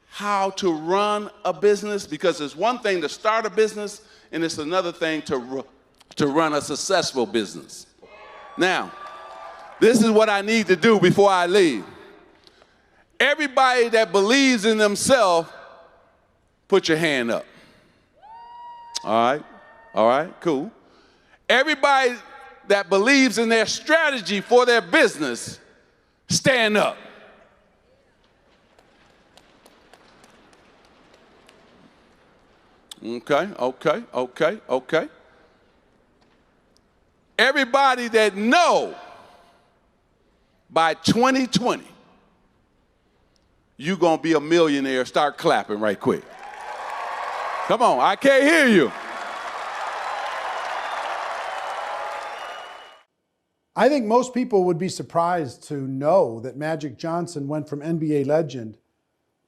how to run a business, because it's one thing to start a business and it's another thing to run a successful business. Now, this is what I need to do before I leave. Everybody that believes in themselves, put your hand up. All right, cool. Everybody that believes in their strategy for their business, stand up. Okay. Everybody that know by 2020, you're going to be a millionaire, start clapping right quick. Come on, I can't hear you. I think most people would be surprised to know that Magic Johnson went from NBA legend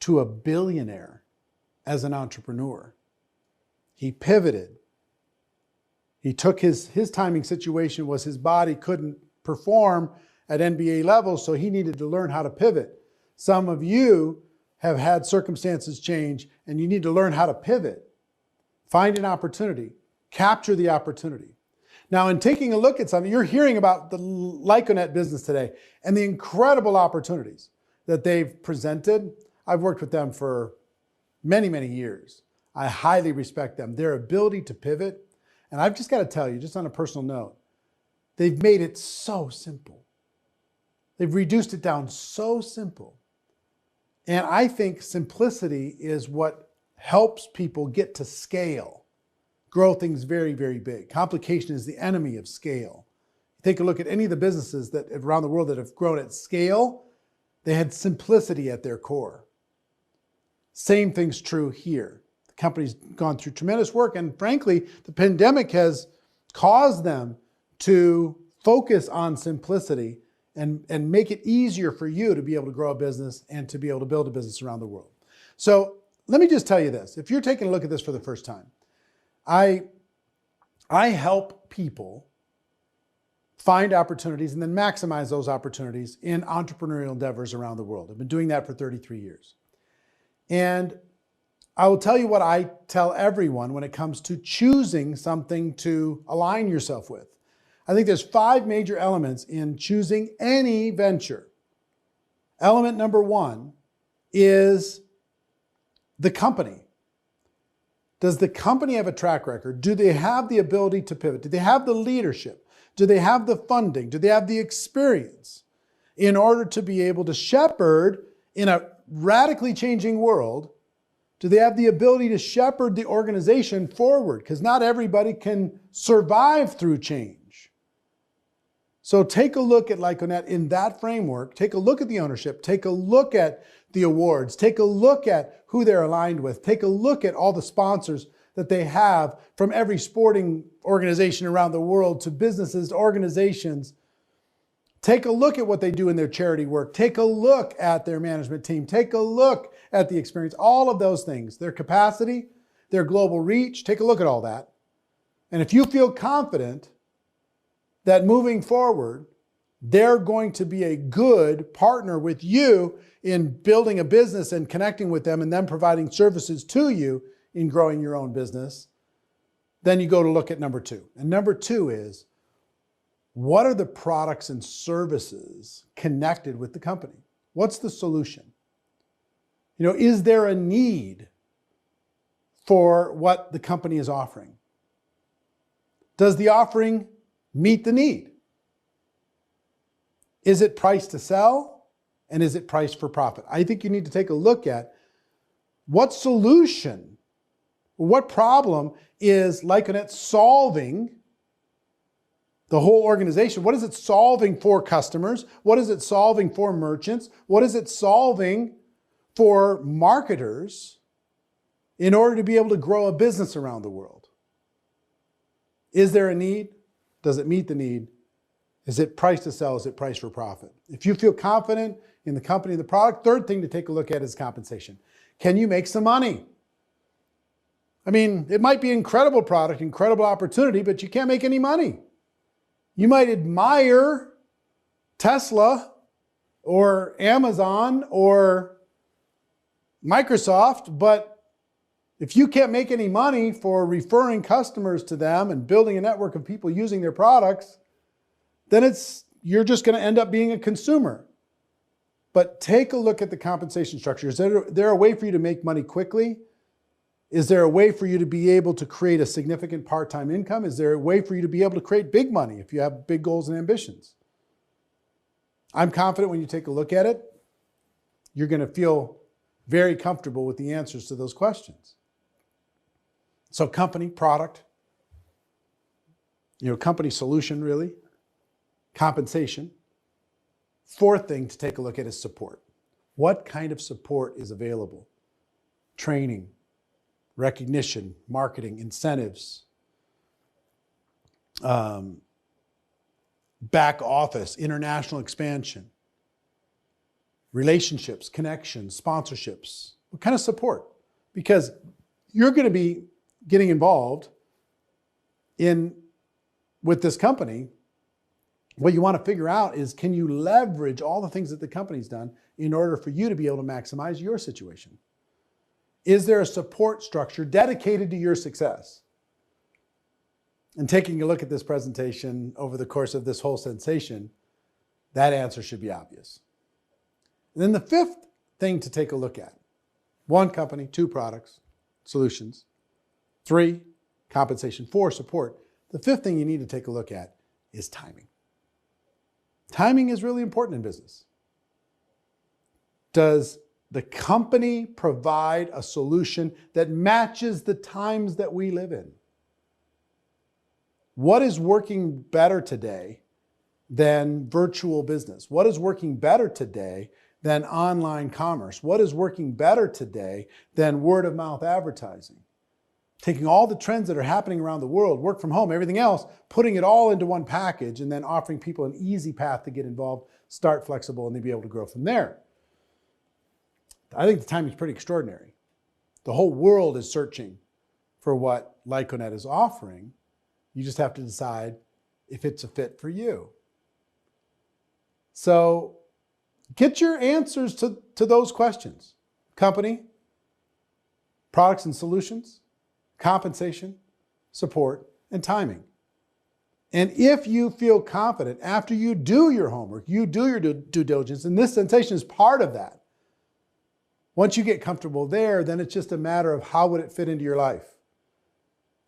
to a billionaire as an entrepreneur. He pivoted. He took his timing situation was his body couldn't perform at NBA levels, so he needed to learn how to pivot. Some of you have had circumstances change and you need to learn how to pivot. Find an opportunity, capture the opportunity. Now, in taking a look at something, you're hearing about the Lyconet business today and the incredible opportunities that they've presented. I've worked with them for many, many years. I highly respect them, their ability to pivot. And I've just got to tell you, just on a personal note, they've made it so simple. They've reduced it down so simple. And I think simplicity is what helps people get to scale, grow things very, very big. Complication is the enemy of scale. Take a look at any of the businesses that around the world that have grown at scale, they had simplicity at their core. Same thing's true here. The company's gone through tremendous work, and frankly, the pandemic has caused them to focus on simplicity and make it easier for you to be able to grow a business and to be able to build a business around the world. So let me just tell you this. If you're taking a look at this for the first time, I help people find opportunities and then maximize those opportunities in entrepreneurial endeavors around the world. I've been doing that for 33 years. And I will tell you what I tell everyone when it comes to choosing something to align yourself with. I think there's 5 major elements in choosing any venture. Element number 1 is the company. Does the company have a track record? Do they have the ability to pivot? Do they have the leadership? Do they have the funding? Do they have the experience in order to be able to shepherd in a radically changing world? Do they have the ability to shepherd the organization forward? Because not everybody can survive through change. So take a look at Lyconet in that framework. Take a look at the ownership. Take a look at the awards. Take a look at who they're aligned with. Take a look at all the sponsors that they have, from every sporting organization around the world to businesses to organizations. Take a look at what they do in their charity work. Take a look at their management team. Take a look at the experience. All of those things, their capacity, their global reach. Take a look at all that. And if you feel confident that moving forward, they're going to be a good partner with you in building a business and connecting with them and them providing services to you in growing your own business, then you go to look at number 2. And number 2 is, what are the products and services connected with the company? What's the solution? You know, is there a need for what the company is offering? Does the offering meet the need? Is it priced to sell? And is it priced for profit? I think you need to take a look at what solution, what problem is Lyconet solving the whole organization? What is it solving for customers? What is it solving for merchants? What is it solving for marketers in order to be able to grow a business around the world? Is there a need? Does it meet the need? Is it priced to sell? Is it priced for profit? If you feel confident in the company, the product, third thing to take a look at is compensation. Can you make some money? I mean, it might be an incredible product, incredible opportunity, but you can't make any money. You might admire Tesla or Amazon or Microsoft, but if you can't make any money for referring customers to them and building a network of people using their products, then you're just going to end up being a consumer. But take a look at the compensation structure. Is there a way for you to make money quickly? Is there a way for you to be able to create a significant part-time income? Is there a way for you to be able to create big money if you have big goals and ambitions? I'm confident when you take a look at it, you're going to feel very comfortable with the answers to those questions. So company, product, company solution really, compensation. Fourth thing to take a look at is support. What kind of support is available? Training, recognition, marketing, incentives, back office, international expansion, relationships, connections, sponsorships. What kind of support? Because you're going to be getting involved with this company. What you want to figure out is, can you leverage all the things that the company's done in order for you to be able to maximize your situation? Is there a support structure dedicated to your success? And taking a look at this presentation over the course of this whole sensation, that answer should be obvious. And then the fifth thing to take a look at: 1, company; 2, products, solutions; 3, compensation; 4, support. The fifth thing you need to take a look at is timing. Timing is really important in business. Does the company provide a solution that matches the times that we live in? What is working better today than virtual business? What is working better today than online commerce? What is working better today than word of mouth advertising? Taking all the trends that are happening around the world, work from home, everything else, putting it all into one package and then offering people an easy path to get involved, start flexible, and then be able to grow from there. I think the timing is pretty extraordinary. The whole world is searching for what Lyconet is offering. You just have to decide if it's a fit for you. So get your answers to those questions. Company, products and solutions, compensation, support, and timing. And if you feel confident after you do your homework, you do your due diligence, and this sensation is part of that. Once you get comfortable there, then it's just a matter of how would it fit into your life.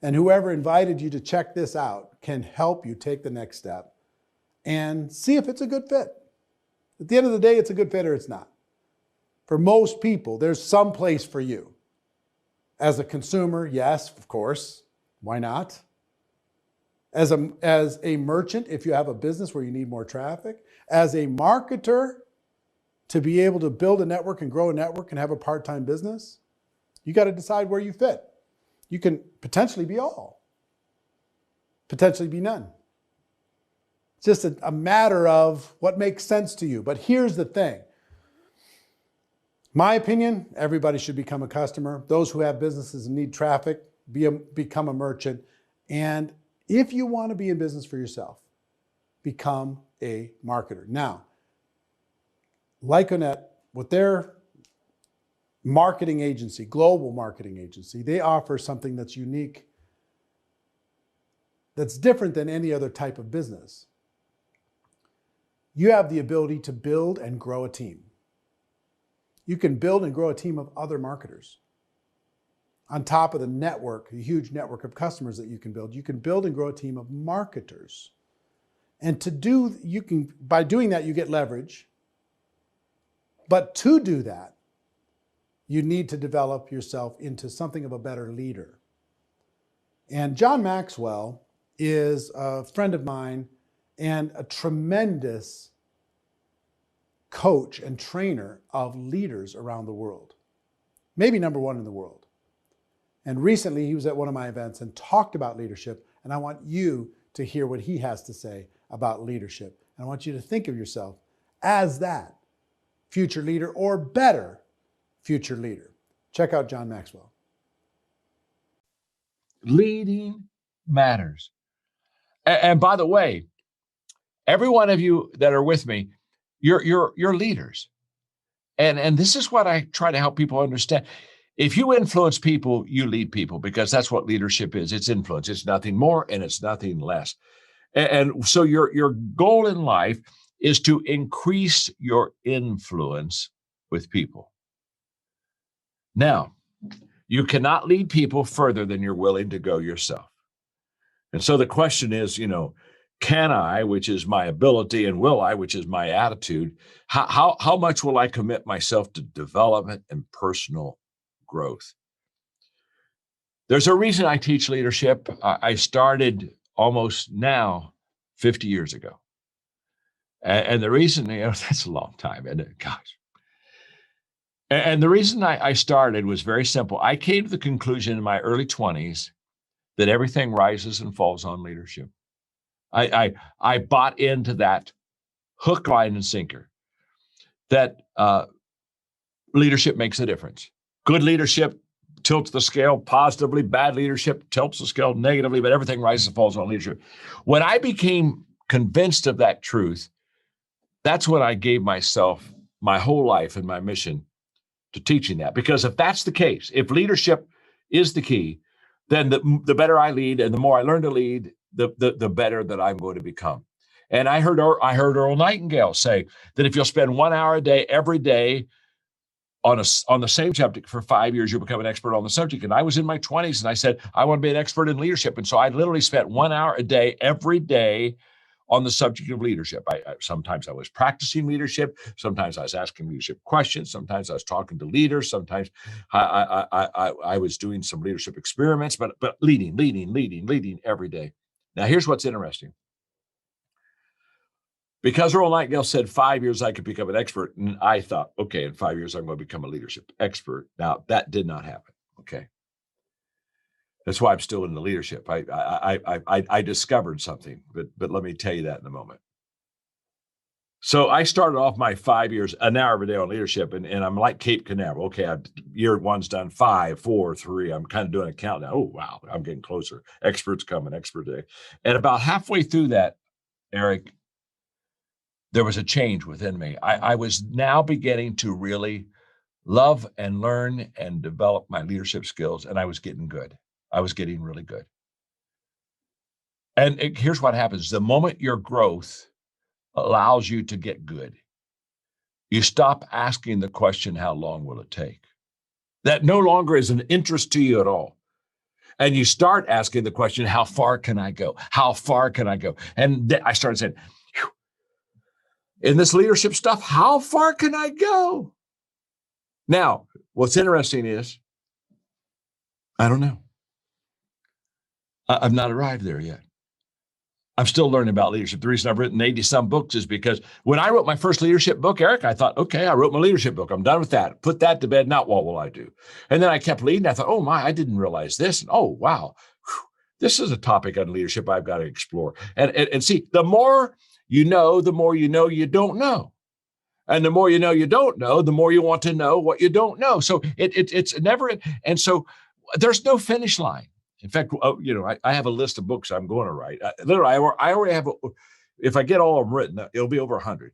And whoever invited you to check this out can help you take the next step and see if it's a good fit. At the end of the day, it's a good fit or it's not. For most people, there's some place for you. As a consumer, yes, of course. Why not? As a merchant, if you have a business where you need more traffic. As a marketer, to be able to build a network and grow a network and have a part-time business, you got to decide where you fit. You can potentially be all, potentially be none. It's just a matter of what makes sense to you. But here's the thing. My opinion, everybody should become a customer. Those who have businesses and need traffic, become a merchant. And if you want to be in business for yourself, become a marketer. Now, Lyconet, with their marketing agency, global marketing agency, they offer something that's unique, that's different than any other type of business. You have the ability to build and grow a team. You can build and grow a team of other marketers. On top of the network, the huge network of customers that you can build and grow a team of marketers. And by doing that, you get leverage. But to do that, you need to develop yourself into something of a better leader. And John Maxwell is a friend of mine and a tremendous coach and trainer of leaders around the world. Maybe number one in the world. And recently he was at one of my events and talked about leadership. And I want you to hear what he has to say about leadership. And I want you to think of yourself as that future leader or better future leader. Check out John Maxwell. Leading matters. And by the way, every one of you that are with me, you're leaders. And this is what I try to help people understand. If you influence people, you lead people, because that's what leadership is. It's influence. It's nothing more and it's nothing less. And so your goal in life is to increase your influence with people. Now, you cannot lead people further than you're willing to go yourself. And so the question is, can I, which is my ability, and will I, which is my attitude, how much will I commit myself to development and personal growth? There's a reason I teach leadership. I started almost now 50 years ago. And the reason, that's a long time, isn't it? Gosh. And the reason I started was very simple. I came to the conclusion in my early 20s that everything rises and falls on leadership. I bought into that hook, line, and sinker, that leadership makes a difference. Good leadership tilts the scale positively. Bad leadership tilts the scale negatively, but everything rises and falls on leadership. When I became convinced of that truth, that's when I gave myself my whole life and my mission to teaching that. Because if that's the case, if leadership is the key, then the better I lead and the more I learn to lead, the better that I'm going to become. And I heard Earl Nightingale say that if you'll spend 1 hour a day, every day, on the same subject for 5 years, you'll become an expert on the subject. And I was in my 20s and I said, I want to be an expert in leadership. And so I literally spent 1 hour a day, every day, on the subject of leadership. Sometimes I was practicing leadership. Sometimes I was asking leadership questions. Sometimes I was talking to leaders. Sometimes I was doing some leadership experiments, but leading every day. Now, here's what's interesting. Because Earl Nightingale said 5 years I could become an expert, and I thought, okay, in 5 years I'm going to become a leadership expert. Now, that did not happen, okay? That's why I'm still in the leadership. I discovered something, but let me tell you that in a moment. So I started off my 5 years, an hour every day on leadership, and I'm like Cape Canaveral. Okay, year one's done 5, 4, 3. I'm kind of doing a countdown. Oh, wow, I'm getting closer. Experts coming, expert day. And about halfway through that, Eric, there was a change within me. I was now beginning to really love and learn and develop my leadership skills, and I was getting good. I was getting really good. And here's what happens. The moment your growth allows you to get good, you stop asking the question, how long will it take? That no longer is an interest to you at all. And you start asking the question, how far can I go? How far can I go? And I started saying, in this leadership stuff, how far can I go? Now, what's interesting is, I don't know. I've not arrived there yet. I'm still learning about leadership. The reason I've written 80-some books is because when I wrote my first leadership book, Eric, I thought, okay, I wrote my leadership book. I'm done with that. Put that to bed. Now what will I do? And then I kept leading. I thought, oh my, I didn't realize this. And oh, wow, this is a topic on leadership I've got to explore. And see, the more you know you don't know. And the more you know you don't know, the more you want to know what you don't know. So it's never, and so there's no finish line. In fact, I have a list of books I'm going to write. Literally, I already have, if I get all of them written, it'll be over 100.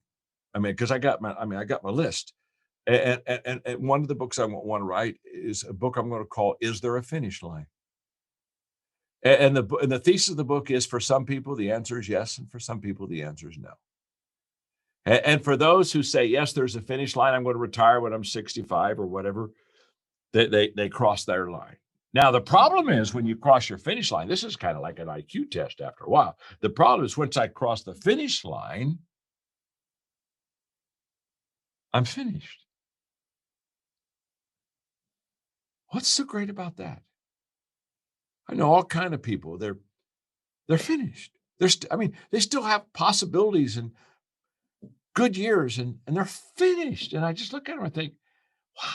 I mean, because I got my list. And one of the books I want to write is a book I'm going to call, Is There a Finish Line? And the thesis of the book is, for some people, the answer is yes. And for some people, the answer is no. And for those who say, yes, there's a finish line, I'm going to retire when I'm 65 or whatever, they cross their line. Now, the problem is when you cross your finish line, this is kind of like an IQ test after a while. The problem is once I cross the finish line, I'm finished. What's so great about that? I know all kinds of people, they're finished. They still have possibilities and good years, and they're finished. And I just look at them and think, wow,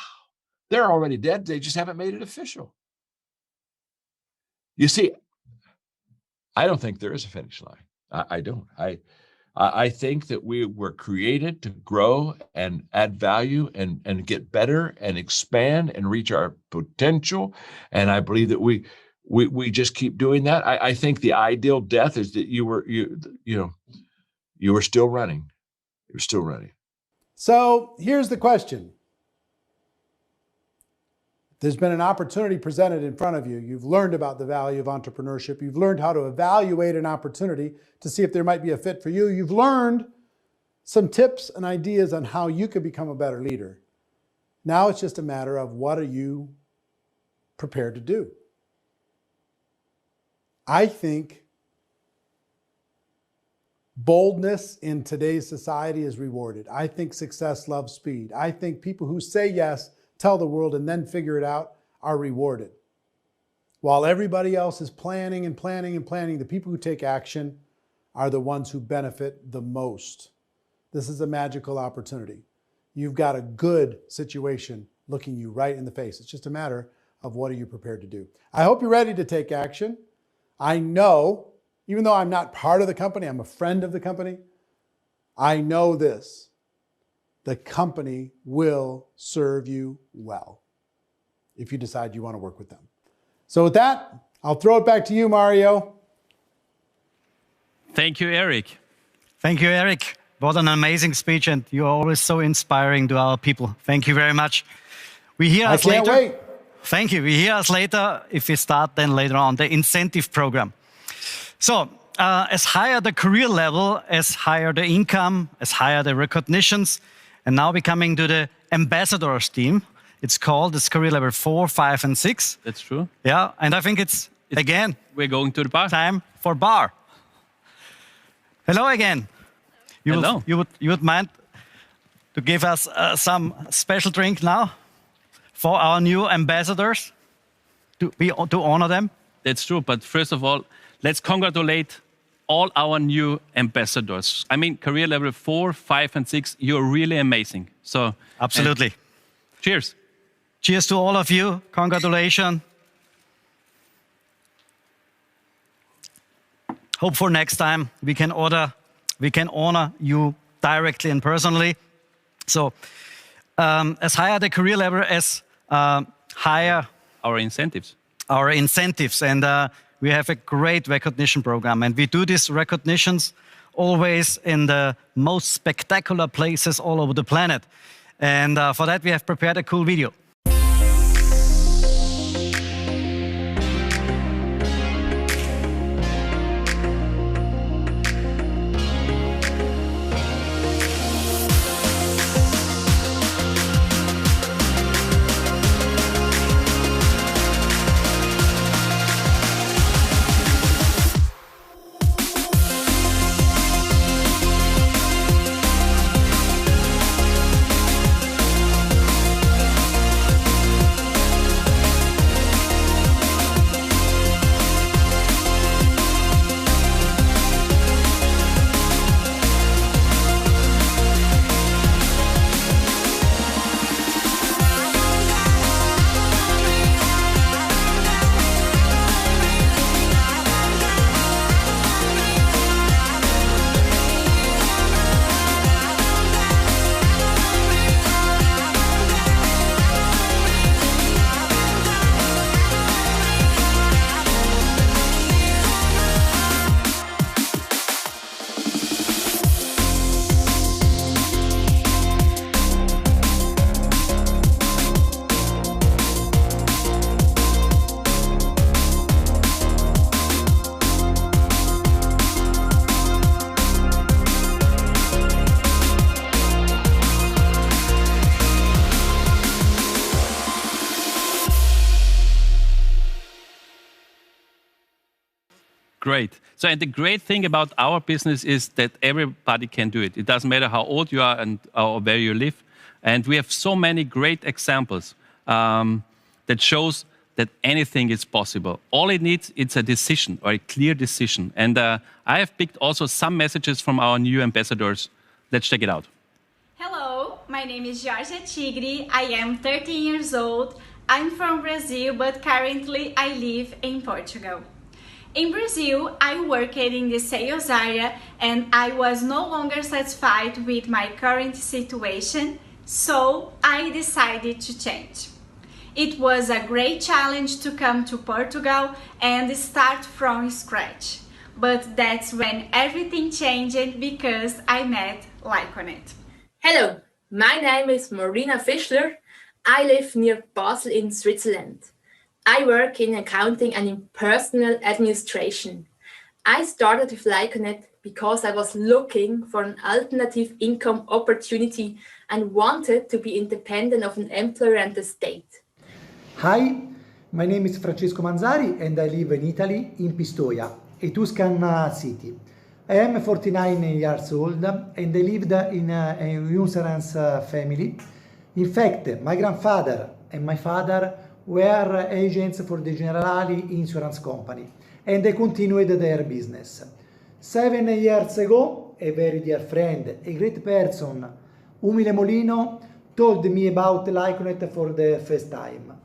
they're already dead. They just haven't made it official. You see, I don't think there is a finish line. I don't. I think that we were created to grow and add value and get better and expand and reach our potential. And I believe that we just keep doing that. I think the ideal death is that you were still running. You're still running. So here's the question. There's been an opportunity presented in front of you. You've learned about the value of entrepreneurship. You've learned how to evaluate an opportunity to see if there might be a fit for you. You've learned some tips and ideas on how you could become a better leader. Now it's just a matter of, what are you prepared to do? I think boldness in today's society is rewarded. I think success loves speed. I think people who say yes, tell the world, and then figure it out are rewarded. While everybody else is planning and planning and planning, the people who take action are the ones who benefit the most. This is a magical opportunity. You've got a good situation looking you right in the face. It's just a matter of, what are you prepared to do? I hope you're ready to take action. I know, even though I'm not part of the company, I'm a friend of the company, I know this. The company will serve you well if you decide you want to work with them. So with that, I'll throw it back to you, Mario. Thank you, Eric. Thank you, Eric. What an amazing speech, and you're always so inspiring to our people. Thank you very much. We hear us later. I can't wait. Thank you. We hear us later, if we start then later on, the incentive program. So, as higher the career level, as higher the income, as higher the recognitions. And now we're coming to the ambassadors team. It's career level 4, 5, and 6. That's true. Yeah, and I think it's again, we're going to the bar. Time for bar. Hello again. Hello. You would mind to give us some special drink now for our new ambassadors to honor them? that's true. But first of all, let's congratulate all our new ambassadors. I mean, career level 4, 5, and 6, you're really amazing. So Absolutely. Cheers. Cheers to all of you. Congratulations. Hope for next time we can honor you directly and personally. So as higher the career level, as higher our incentives. And we have a great recognition program. And we do these recognitions always in the most spectacular places all over the planet. And for that, we have prepared a cool video. Great. So, and the great thing about our business is that everybody can do it. It doesn't matter how old you are and or where you live. And we have so many great examples that shows that anything is possible. All it needs is a decision or a clear decision. And I have picked also some messages from our new ambassadors. Let's check it out. Hello, my name is Georgia Tigre. I am 13 years old. I'm from Brazil, but currently I live in Portugal. In Brazil, I worked in the sales area and I was no longer satisfied with my current situation, so I decided to change. It was a great challenge to come to Portugal and start from scratch, but that's when everything changed because I met Lyconet. Hello, my name is Marina Fischler. I live near Basel in Switzerland. I work in accounting and in personal administration. I started with Lyconet because I was looking for an alternative income opportunity and wanted to be independent of an employer and the state. Hi, my name is Francesco Manzari and I live in Italy, in Pistoia, a Tuscan city. I am 49 years old and I lived in a insurance family. In fact, my grandfather and my father were agents for the Generali insurance company and they continued their business. 7 years ago, a very dear friend, a great person, Umile Molino, told me about Lyconet for the first time.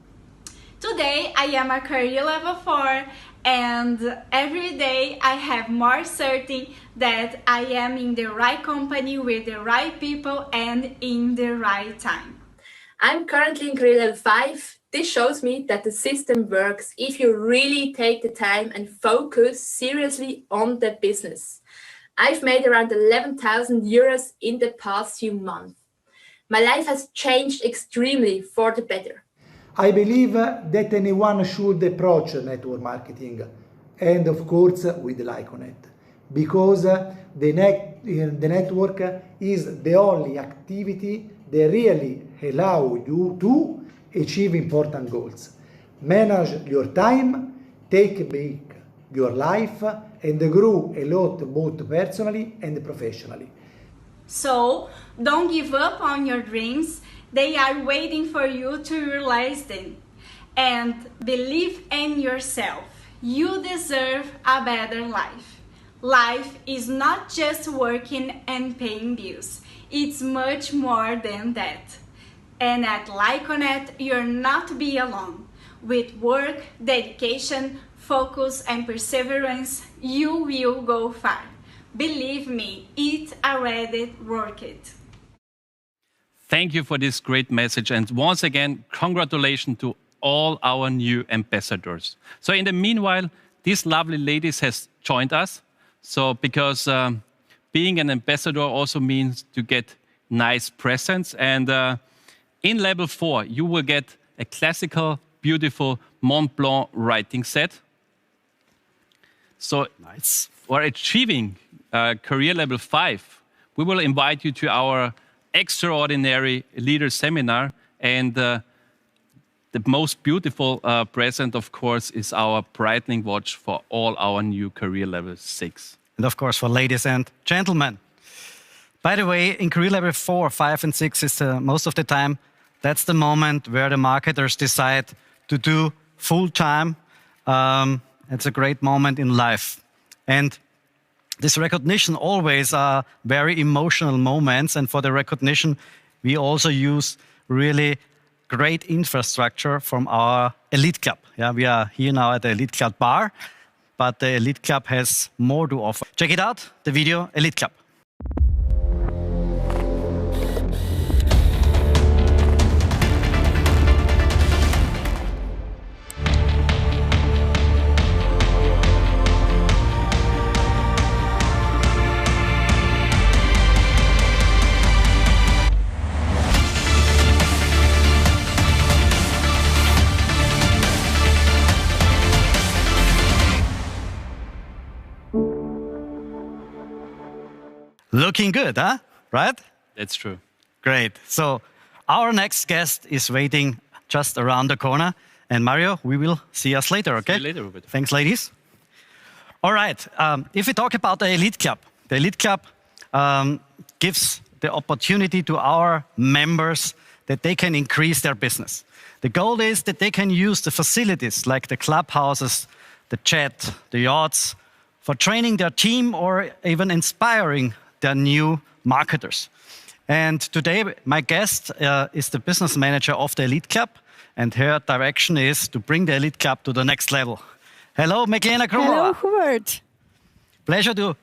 Today I am a career level 4 and every day I have more certainty that I am in the right company with the right people and in the right time. I'm currently in career level 5. This shows me that the system works if you really take the time and focus seriously on the business. I've made around 11,000 euros in the past few months. My life has changed extremely for the better. I believe that anyone should approach network marketing and of course with Lyconet because the network is the only activity that really allows you to achieve important goals. Manage your time, take back your life and grow a lot both personally and professionally. So don't give up on your dreams. They are waiting for you to realize them. And believe in yourself. You deserve a better life. Life is not just working and paying bills. It's much more than that. And at Lyconet, you're not be alone. With work, dedication, focus, and perseverance, you will go far. Believe me, it already worked. Thank you for this great message. And once again, congratulations to all our new ambassadors. So in the meanwhile, these lovely ladies has joined us. So because being an ambassador also means to get nice presents. And in level 4, you will get a classical, beautiful Mont Blanc writing set. So nice. For achieving career level 5, we will invite you to our extraordinary leader seminar. And the most beautiful present, of course, is our brightening watch for all our new career level 6. And of course, for ladies and gentlemen. By the way, in career level 4, 5, and 6 is most of the time, that's the moment where the marketers decide to do full-time. It's a great moment in life. And this recognition always are very emotional moments. And for the recognition, we also use really great infrastructure from our Elite Club. Yeah, we are here now at the Elite Club bar, but the Elite Club has more to offer. Check it out, the video Elite Club. Looking good, huh? Right? That's true. Great. So our next guest is waiting just around the corner. And Mario, we will see us later, okay? See you later, Robert. Thanks, ladies. All right. If we talk about the Elite Club gives the opportunity to our members that they can increase their business. The goal is that they can use the facilities like the clubhouses, the jet, the yachts, for training their team or even inspiring their new marketers. And today, my guest is the business manager of the Elite Club, and her direction is to bring the Elite Club to the next level. Hello, Meglena Krumova. Hello, Hubert. Pleasure to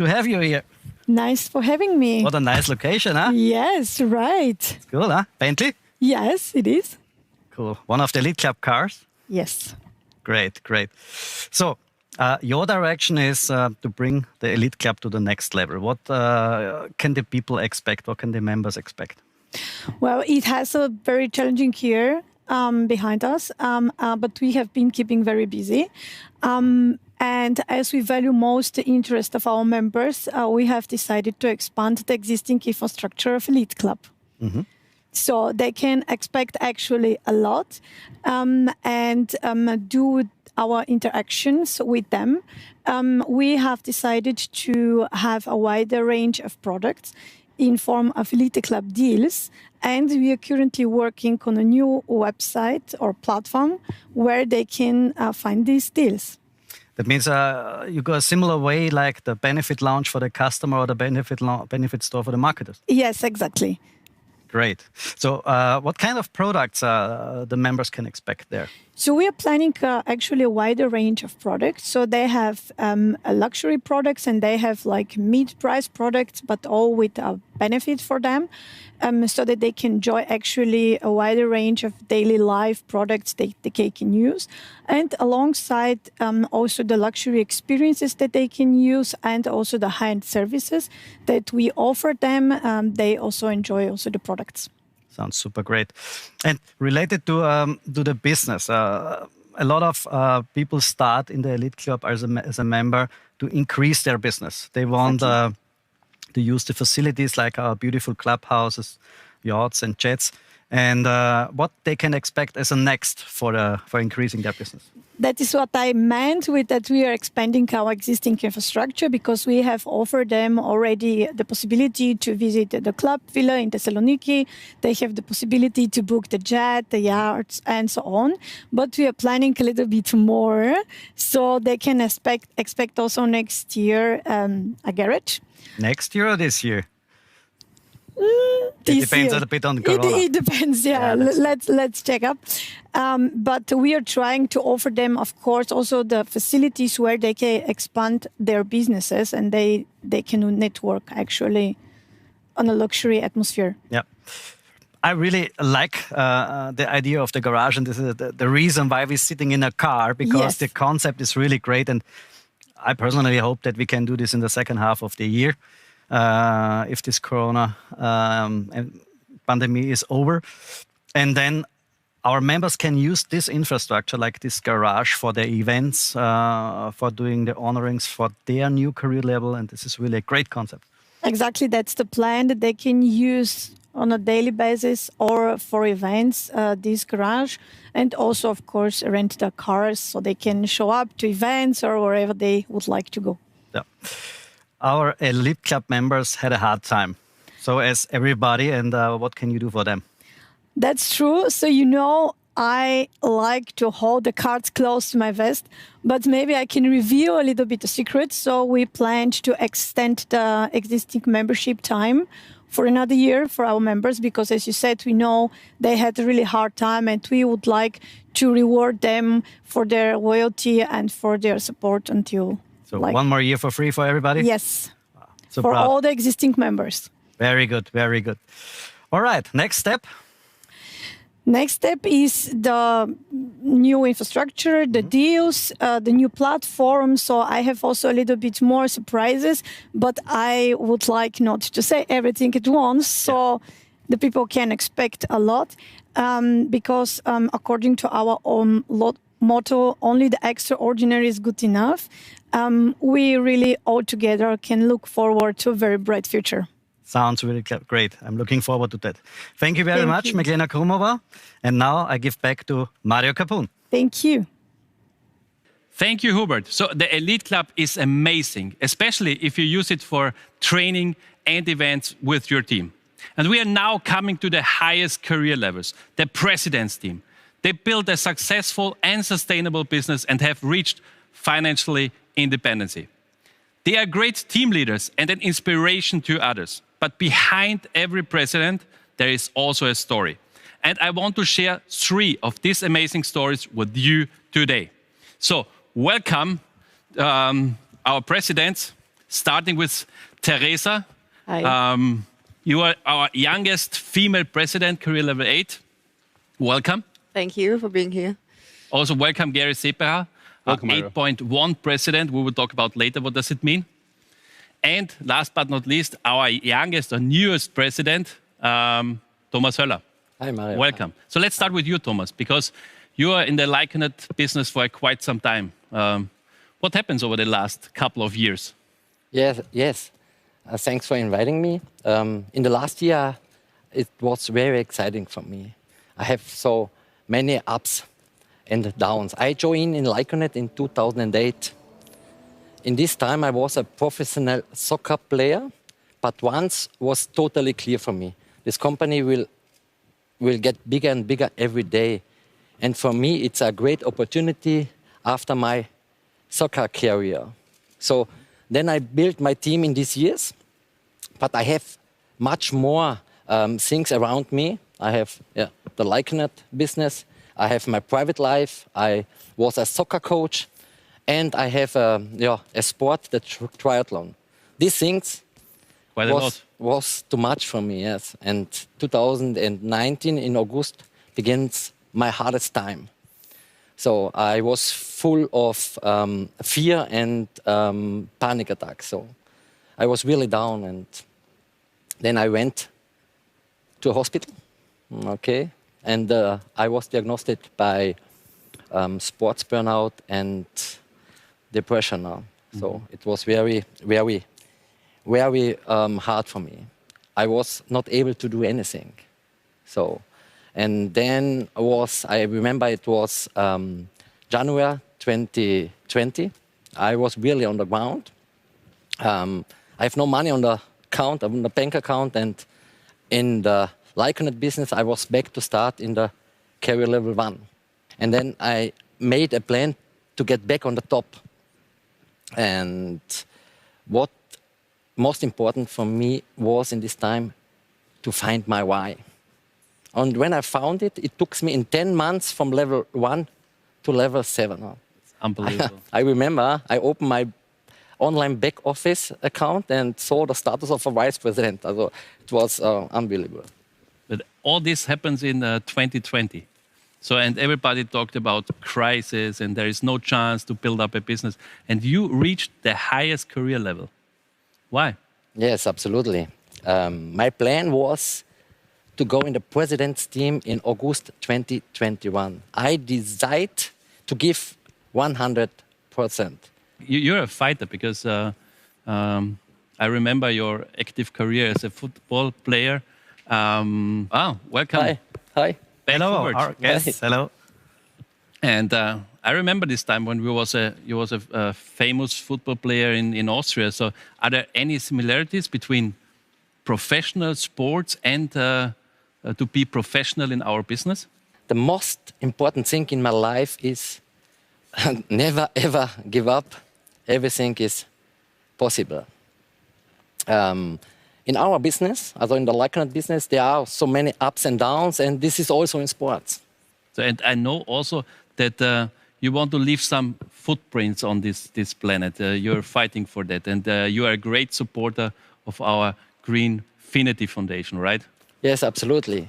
have you here. Nice for having me. What a nice location, huh? Yes, right. It's cool, huh? Bentley? Yes, it is. Cool. One of the Elite Club cars? Yes. Great, great. So, your direction is to bring the Elite Club to the next level. What can the people expect? What can the members expect? Well, it has a very challenging year behind us, but we have been keeping very busy. And as we value most the interest of our members, we have decided to expand the existing infrastructure of Elite Club. Mm-hmm. So they can expect actually a lot and do our interactions with them. We have decided to have a wider range of products in form of Elite Club deals. And we are currently working on a new website or platform where they can find these deals. That means you go a similar way like the benefit launch for the customer or the benefit store for the marketers. Yes, exactly. Great. So what kind of products the members can expect there? So we are planning actually a wider range of products. So they have luxury products and they have like mid-price products, but all with a benefit for them, so that they can enjoy actually a wider range of daily life products they can use. And alongside also the luxury experiences that they can use and also the high-end services that we offer them, they also enjoy also the products. Sounds super great. And related to the business, a lot of people start in the Elite Club as a member to increase their business. They want to use the facilities like our beautiful clubhouses, yachts and jets. and what they can expect as a next for increasing their business. That is what I meant with that we are expanding our existing infrastructure, because we have offered them already the possibility to visit the club villa in Thessaloniki. They have the possibility to book the jet, the yachts, and so on. But we are planning a little bit more, so they can expect also next year a garage. Next year or this year? It This depends year. a bit on Corona. It depends, yeah. Let's check up. But we are trying to offer them, of course, also the facilities where they can expand their businesses and they can network actually on a luxury atmosphere. Yeah. I really like the idea of the garage, and this is the reason why we're sitting in a car, because Yes. the concept is really great. And I personally hope that we can do this in the second half of the year, if this Corona pandemic is over. And then our members can use this infrastructure, like this garage, for their events, for doing the honorings for their new career level. And this is really a great concept. Exactly, that's the plan, that they can use on a daily basis or for events this garage, and also, of course, rent the cars so they can show up to events or wherever they would like to go. Yeah. Our Elite Club members had a hard time. So as everybody, and what can you do for them? That's true. So, I like to hold the cards close to my vest, but maybe I can reveal a little bit the secret. So we planned to extend the existing membership time for another year for our members, because as you said, we know they had a really hard time and we would like to reward them for their loyalty and for their support until... So one more year for free for everybody? Yes, so for proud. all the existing members. Very good, very good. All right, next step. Next step is the new infrastructure, the deals, the new platform. So I have also a little bit more surprises, but I would like not to say everything at once, so the people can expect a lot. Because according to our own motto, only the extraordinary is good enough. We really all together can look forward to a very bright future. Sounds really great. I'm looking forward to that. Thank you very much, Meglena Krumova. And now I give back to Mario Capun. Thank you. Thank you, Hubert. So the Elite Club is amazing, especially if you use it for training and events with your team. And we are now coming to the highest career levels, the president's team. They built a successful and sustainable business and have reached financially independency. They are great team leaders and an inspiration to others. But behind every president, there is also a story. And I want to share 3 of these amazing stories with you today. So welcome our presidents, starting with Teresa. Hi. You are our youngest female president, career level 8. Welcome. Thank you for being here. Also welcome Gary Sepera, our 8.1 president. We will talk about later what does it mean. And last but not least, our youngest or newest president, Thomas Höller. Hi, Mario. Welcome. So let's start with you, Thomas, because you are in the Lyconet business for quite some time. What happens over the last couple of years? Yes. Thanks for inviting me. In the last year, it was very exciting for me. I have so many ups and downs. I joined in Lyconet in 2008. In this time, I was a professional soccer player, but once was totally clear for me. This company will get bigger and bigger every day. And for me, it's a great opportunity after my soccer career. So then I built my team in these years, but I have much more things around me. I have the Lyconet business. I have my private life. I was a soccer coach. And I have a sport, the triathlon. These things was too much for me, yes. And 2019 in August begins my hardest time. So I was full of fear and panic attacks. So I was really down, and then I went to a hospital, okay? And I was diagnosed by sports burnout and depression now. So it was very, very, very hard for me. I was not able to do anything. So And then I remember it was January 2020. I was really on the ground. I have no money on the account, on the bank account, and in the Lyconet business, I was back to start in the career level 1. And then I made a plan to get back on the top. And what most important for me was in this time to find my why. And when I found it, it took me in 10 months from level 1 to level 7. Unbelievable. I remember I opened my online back office account and saw the status of a vice president. Also, it was unbelievable. But all this happens in 2020. So, and everybody talked about crisis and there is no chance to build up a business. And you reached the highest career level. Why? Yes, absolutely. My plan was to go in the president's team in August 2021. I decided to give 100%. You're a fighter because I remember your active career as a football player. Welcome. Hi. Hi. Hello, our guests. Hello. And I remember this time when you was a famous football player in Austria. So are there any similarities between professional sports and to be professional in our business? The most important thing in my life is never ever give up. Everything is possible. In our business, also in the Lyconet business, there are so many ups and downs, and this is also in sports. So, and I know also that you want to leave some footprints on this planet. You're fighting for that, and you are a great supporter of our Greenfinity Foundation, right? Yes, absolutely.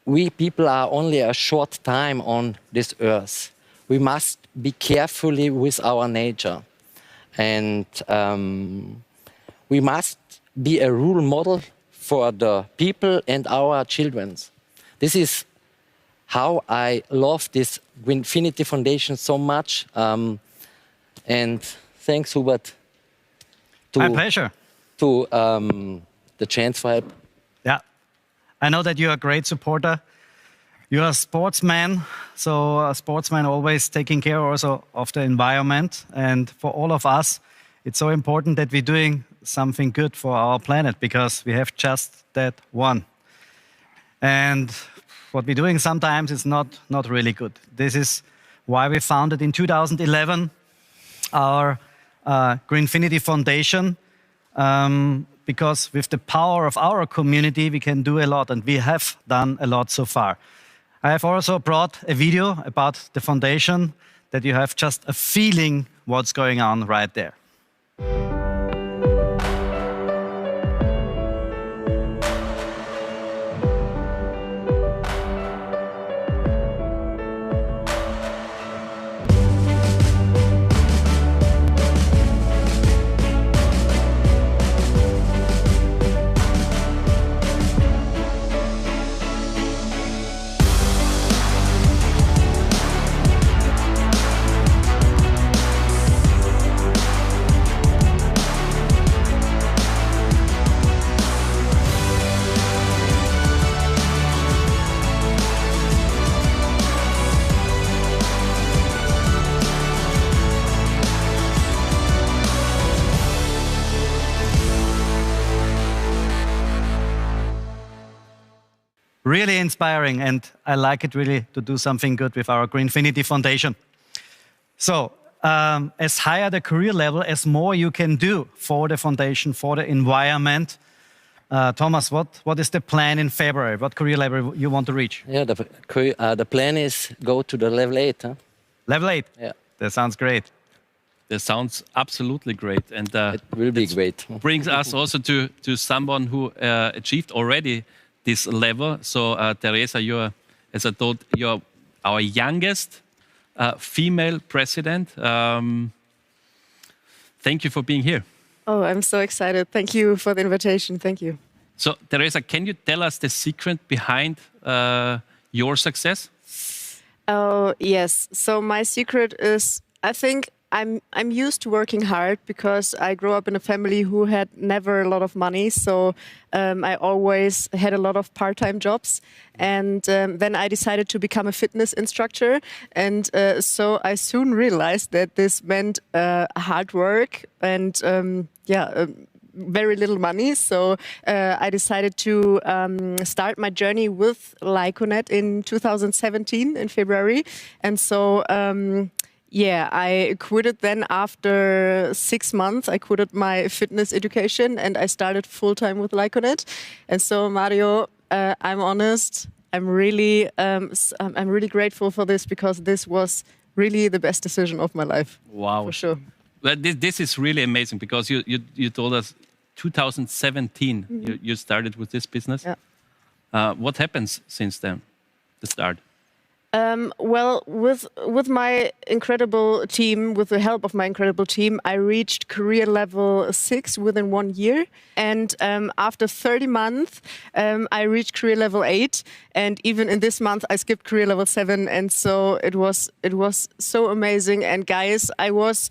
We people are only a short time on this earth. We must be carefully with our nature, and we must be a role model for the people and our children. This is how I love this Greenfinity Foundation so much. And thanks, Hubert. My pleasure. To the chance for help. Yeah, I know that you're a great supporter. You're a sportsman, so a sportsman always taking care also of the environment. And for all of us, it's so important that we're doing something good for our planet because we have just that one. And what we're doing sometimes is not really good. This is why we founded in 2011 our Greenfinity Foundation, because with the power of our community, we can do a lot, and we have done a lot so far. I have also brought a video about the foundation that you have just a feeling what's going on right there. Really inspiring, and I like it really to do something good with our Greenfinity Foundation. So, as higher the career level, as more you can do for the foundation, for the environment. Thomas, what is the plan in February? What career level you want to reach? Yeah, the plan is go to the level 8. Huh? Level 8? Yeah. That sounds great. That sounds absolutely great. And it will be great. Brings us also to someone who achieved already this level. So, Teresa, as I told, you're our youngest female president. Thank you for being here. Oh, I'm so excited. Thank you for the invitation. Thank you. So, Teresa, can you tell us the secret behind your success? Oh, yes. So my secret is, I think I'm used to working hard because I grew up in a family who had never a lot of money. So I always had a lot of part-time jobs. And then I decided to become a fitness instructor. And so I soon realized that this meant hard work and very little money. So I decided to start my journey with Lyconet in 2017 in February. And so I quitted then after 6 months. I quitted my fitness education and I started full-time with Lyconet. And so Mario, I'm honest, I'm really grateful for this because this was really the best decision of my life. Wow. For sure. Well, this is really amazing because you told us 2017 you started with this business. Yeah. What happens since then, the start? Well, with my incredible team, with the help of my incredible team, I reached career level 6 within 1 year. And after 30 months, I reached career level 8. And even in this month, I skipped career level 7. And so it was so amazing. And guys, I was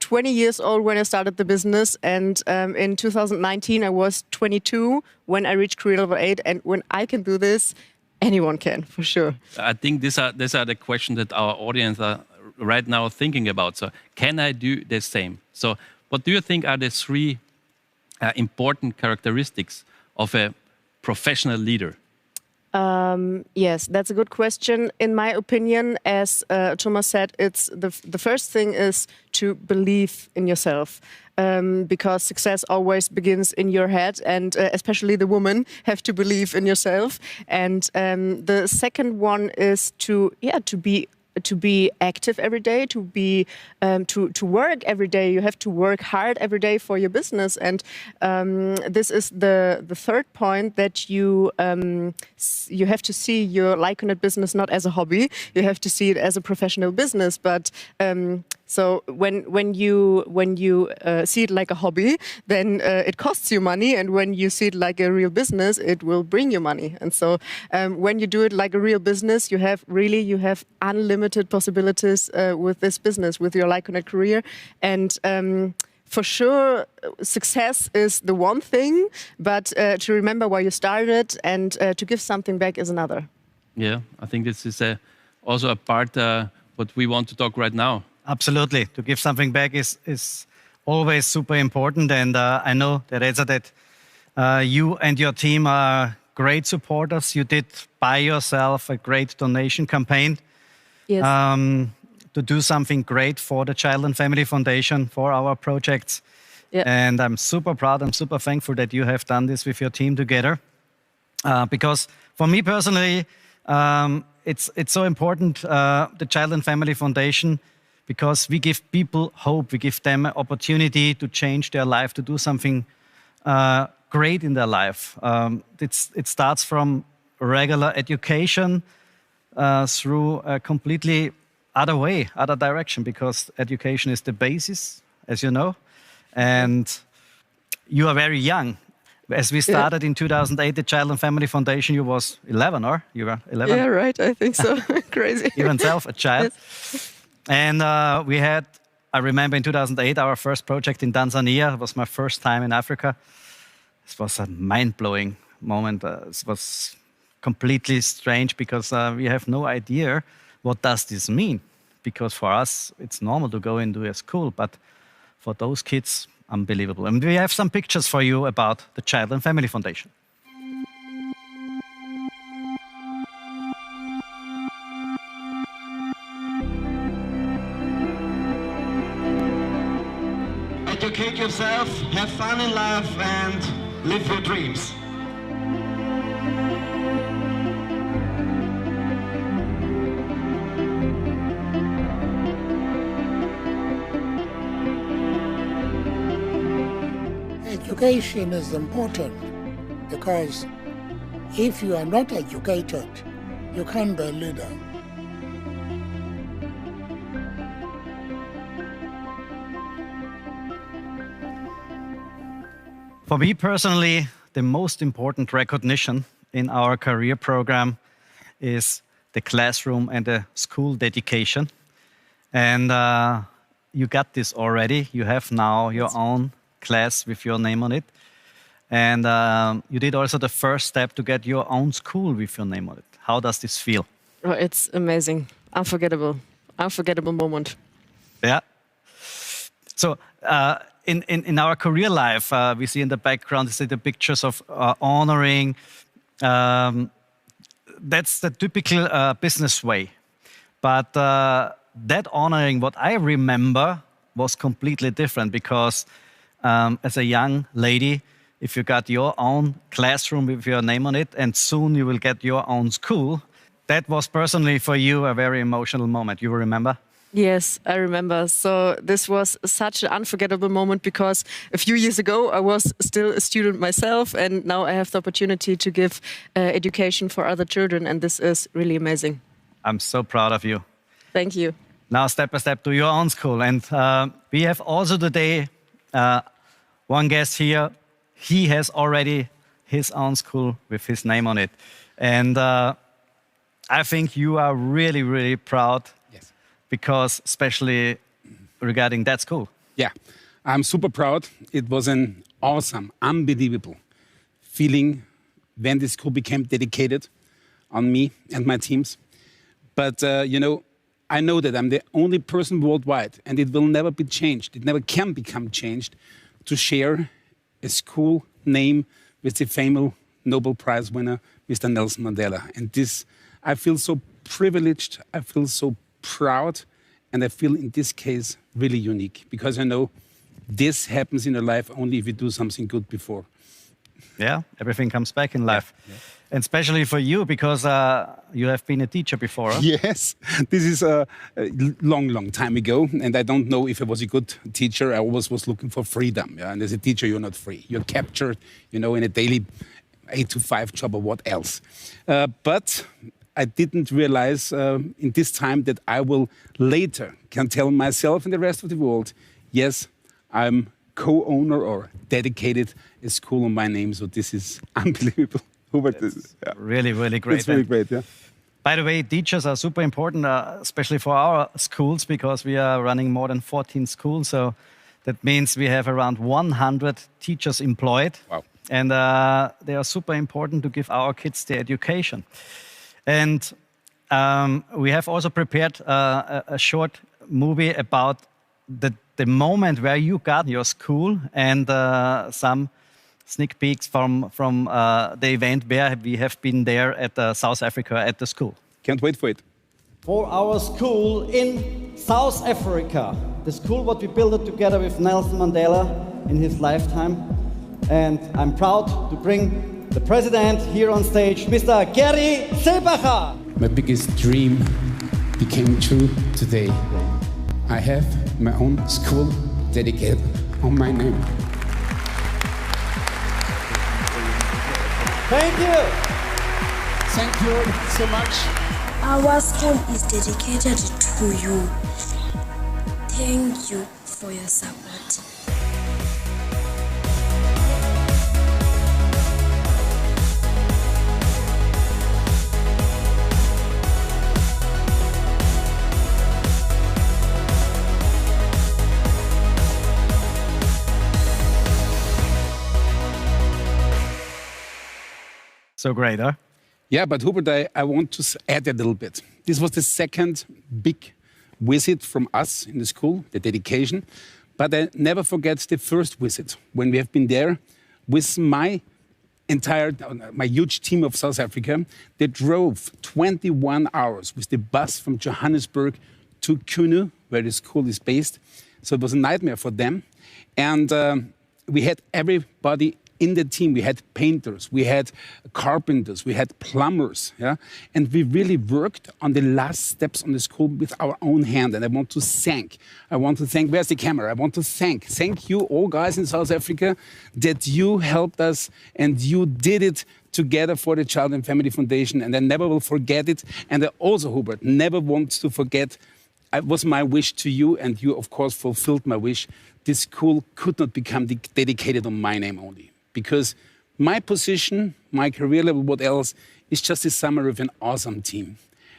20 years old when I started the business, and in 2019 I was 22 when I reached career level 8. And when I can do this, anyone can, for sure. I think these are the questions that our audience are right now thinking about. So, can I do the same? So, what do you think are the 3 important characteristics of a professional leader? Yes, that's a good question. In my opinion, as Thomas said, it's the first thing is to believe in yourself. Because success always begins in your head, and especially the women have to believe in yourself. And the second one is to be active every day, to be to work every day. You have to work hard every day for your business. And this is the third point, that you have to see your Lyconet business not as a hobby. You have to see it as a professional business. But so when you see it like a hobby, then it costs you money, and when you see it like a real business, it will bring you money. And so when you do it like a real business, you have unlimited possibilities with this business, with your Lyconet career. And for sure, success is the one thing, but to remember why you started and to give something back is another. Yeah, I think this is also a part what we want to talk right now. Absolutely. To give something back is always super important. And I know, Teresa, that you and your team are great supporters. You did by yourself a great donation campaign. Yes. To do something great for the Child and Family Foundation, for our projects. Yeah. And I'm super proud, I'm super thankful that you have done this with your team together. Because for me personally, it's so important, the Child and Family Foundation, because we give people hope, we give them an opportunity to change their life, to do something great in their life. It starts from regular education through a completely other direction, because education is the basis, as you know. And you are very young. As we started in 2008, the Child and Family Foundation, you was 11, or you were 11? Yeah, right, I think so. Crazy. You yourself, a child. Yes. And I remember in 2008, our first project in Tanzania. It was my first time in Africa. It was a mind-blowing moment. It was completely strange because we have no idea what does this mean. Because for us, it's normal to go into a school, but for those kids, unbelievable. And we have some pictures for you about the Child and Family Foundation. Educate yourself, have fun in life, and live your dreams. Education is important because if you are not educated, you can't be a leader. For me personally, the most important recognition in our career program is the classroom and the school dedication. And you got this already. You have now your own class with your name on it. And you did also the first step to get your own school with your name on it. How does this feel? Oh, it's amazing. Unforgettable. Unforgettable moment. Yeah. So in our career life, we see in the background, you see the pictures of honoring. That's the typical business way. But that honoring, what I remember, was completely different because as a young lady, if you got your own classroom with your name on it, and soon you will get your own school, that was personally for you a very emotional moment. You remember? Yes, I remember. So this was such an unforgettable moment because a few years ago I was still a student myself, and now I have the opportunity to give education for other children, and this is really amazing. I'm so proud of you. Thank you. Now step by step to your own school. And we have also today one guest here. He has already his own school with his name on it. And I think you are really, really proud. Yes. Because especially regarding that school. Yeah, I'm super proud. It was an awesome, unbelievable feeling when the school became dedicated on me and my teams. But, you know, I know that I'm the only person worldwide, and it will never be changed. It never can become changed to share a school name with the famous Nobel Prize winner, Mr. Nelson Mandela. And this, I feel so privileged, I feel so proud, and I feel in this case really unique because I know this happens in your life only if you do something good before. Yeah, everything comes back in life. Yeah. And especially for you because you have been a teacher before. Huh? Yes, this is a long time ago, and I don't know if I was a good teacher. I always was looking for freedom, yeah? And as a teacher, you're not free. You're captured, you know, in a daily 8 to 5 job or what else. But I didn't realize in this time that I will later can tell myself and the rest of the world, yes, I'm co-owner or dedicated a school on my name. So this is unbelievable. Hubert, yeah. Really, really great. It's really great, yeah. By the way, teachers are super important, especially for our schools, because we are running more than 14 schools. So that means we have around 100 teachers employed. Wow. And they are super important to give our kids the education. And we have also prepared a short movie about the moment where you got your school and some sneak peeks from the event where we have been there at South Africa at the school. Can't wait for it. For our school in South Africa, the school what we built together with Nelson Mandela in his lifetime. And I'm proud to bring the president here on stage, Mr. Gary Seebacher. My biggest dream became true today. I have my own school dedicated on my name. Thank you. Thank you so much. Our school is dedicated to you. Thank you for your support. So great, huh? Yeah, but Hubert, I want to add a little bit. This was the second big visit from us in the school, the dedication. But I never forget the first visit when we have been there with my huge team of South Africa. They drove 21 hours with the bus from Johannesburg to Kunu, where the school is based. So it was a nightmare for them. And we had everybody in the team. We had painters, we had carpenters, we had plumbers, yeah? And we really worked on the last steps on the school with our own hand. And I want to thank, where's the camera? I want to thank you all guys in South Africa that you helped us and you did it together for the Child and Family Foundation. And I never will forget it. And I also, Hubert, never want to forget, it was my wish to you, and you, of course, fulfilled my wish. This school could not become dedicated on my name only. Because my position, my career level, what else, is just a summary of an awesome team.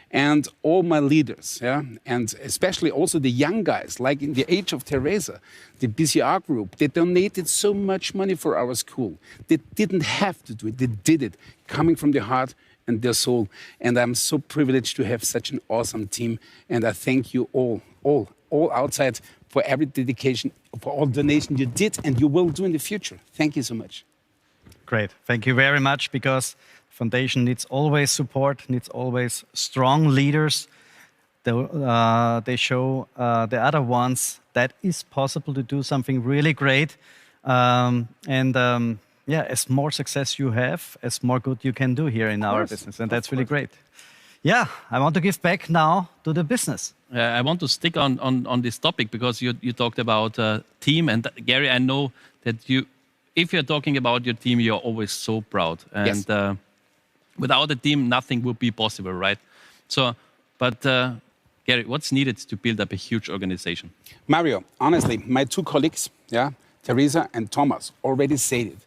And all my leaders, yeah, and especially also the young guys, like in the age of Teresa, the BCR group, they donated so much money for our school. They didn't have to do it, they did it, coming from the heart and their soul. And I'm so privileged to have such an awesome team. And I thank you all outside for every dedication, for all donation you did and you will do in the future. Thank you so much. Great. Thank you very much, because foundation needs always support, needs always strong leaders. They show the other ones that is possible to do something really great. Yeah, as more success you have, as more good you can do here in our business. And that's really great. Yeah, I want to give back now to the business. I want to stick on this topic because you talked about team. And Gary, I know that if you're talking about your team, you're always so proud. And Yes. Without a team, nothing would be possible, right? So, but Gary, what's needed to build up a huge organization? Mario, honestly, my two colleagues, yeah, Teresa and Thomas, already said it.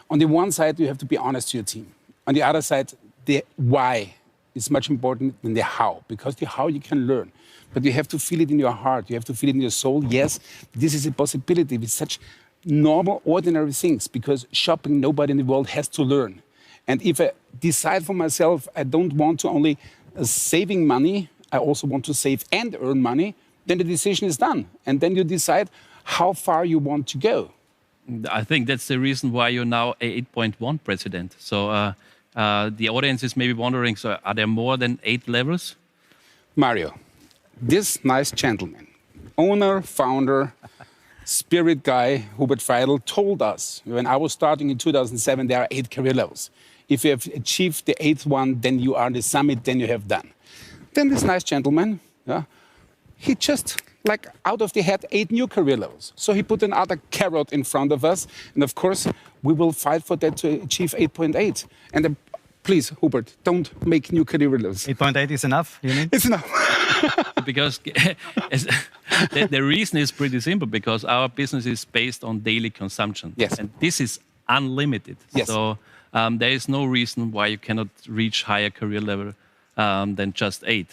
On the one side, you have to be honest to your team. On the other side, the why is much important than the how, because the how you can learn. But you have to feel it in your heart. You have to feel it in your soul. Yes, this is a possibility with such normal, ordinary things, because shopping, nobody in the world has to learn. And if I decide for myself, I don't want to only saving money, I also want to save and earn money, then the decision is done. And then you decide how far you want to go. I think that's the reason why you're now a 8.1 president. So the audience is maybe wondering, so are there more than 8 levels? Mario, this nice gentleman, owner, founder, spirit guy, Hubert Freidel, told us when I was starting in 2007, there are 8 career levels. If you have achieved the 8th one, then you are the summit, then you have done. Then this nice gentleman, yeah, he just, like out of the head, 8 new career levels. So he put another carrot in front of us. And of course, we will fight for that to achieve 8.8. And please, Hubert, don't make new career levels. 8.8 is enough, you mean? It's enough. Because the reason is pretty simple, because our business is based on daily consumption. Yes. And this is unlimited. Yes. So there is no reason why you cannot reach higher career level than just 8.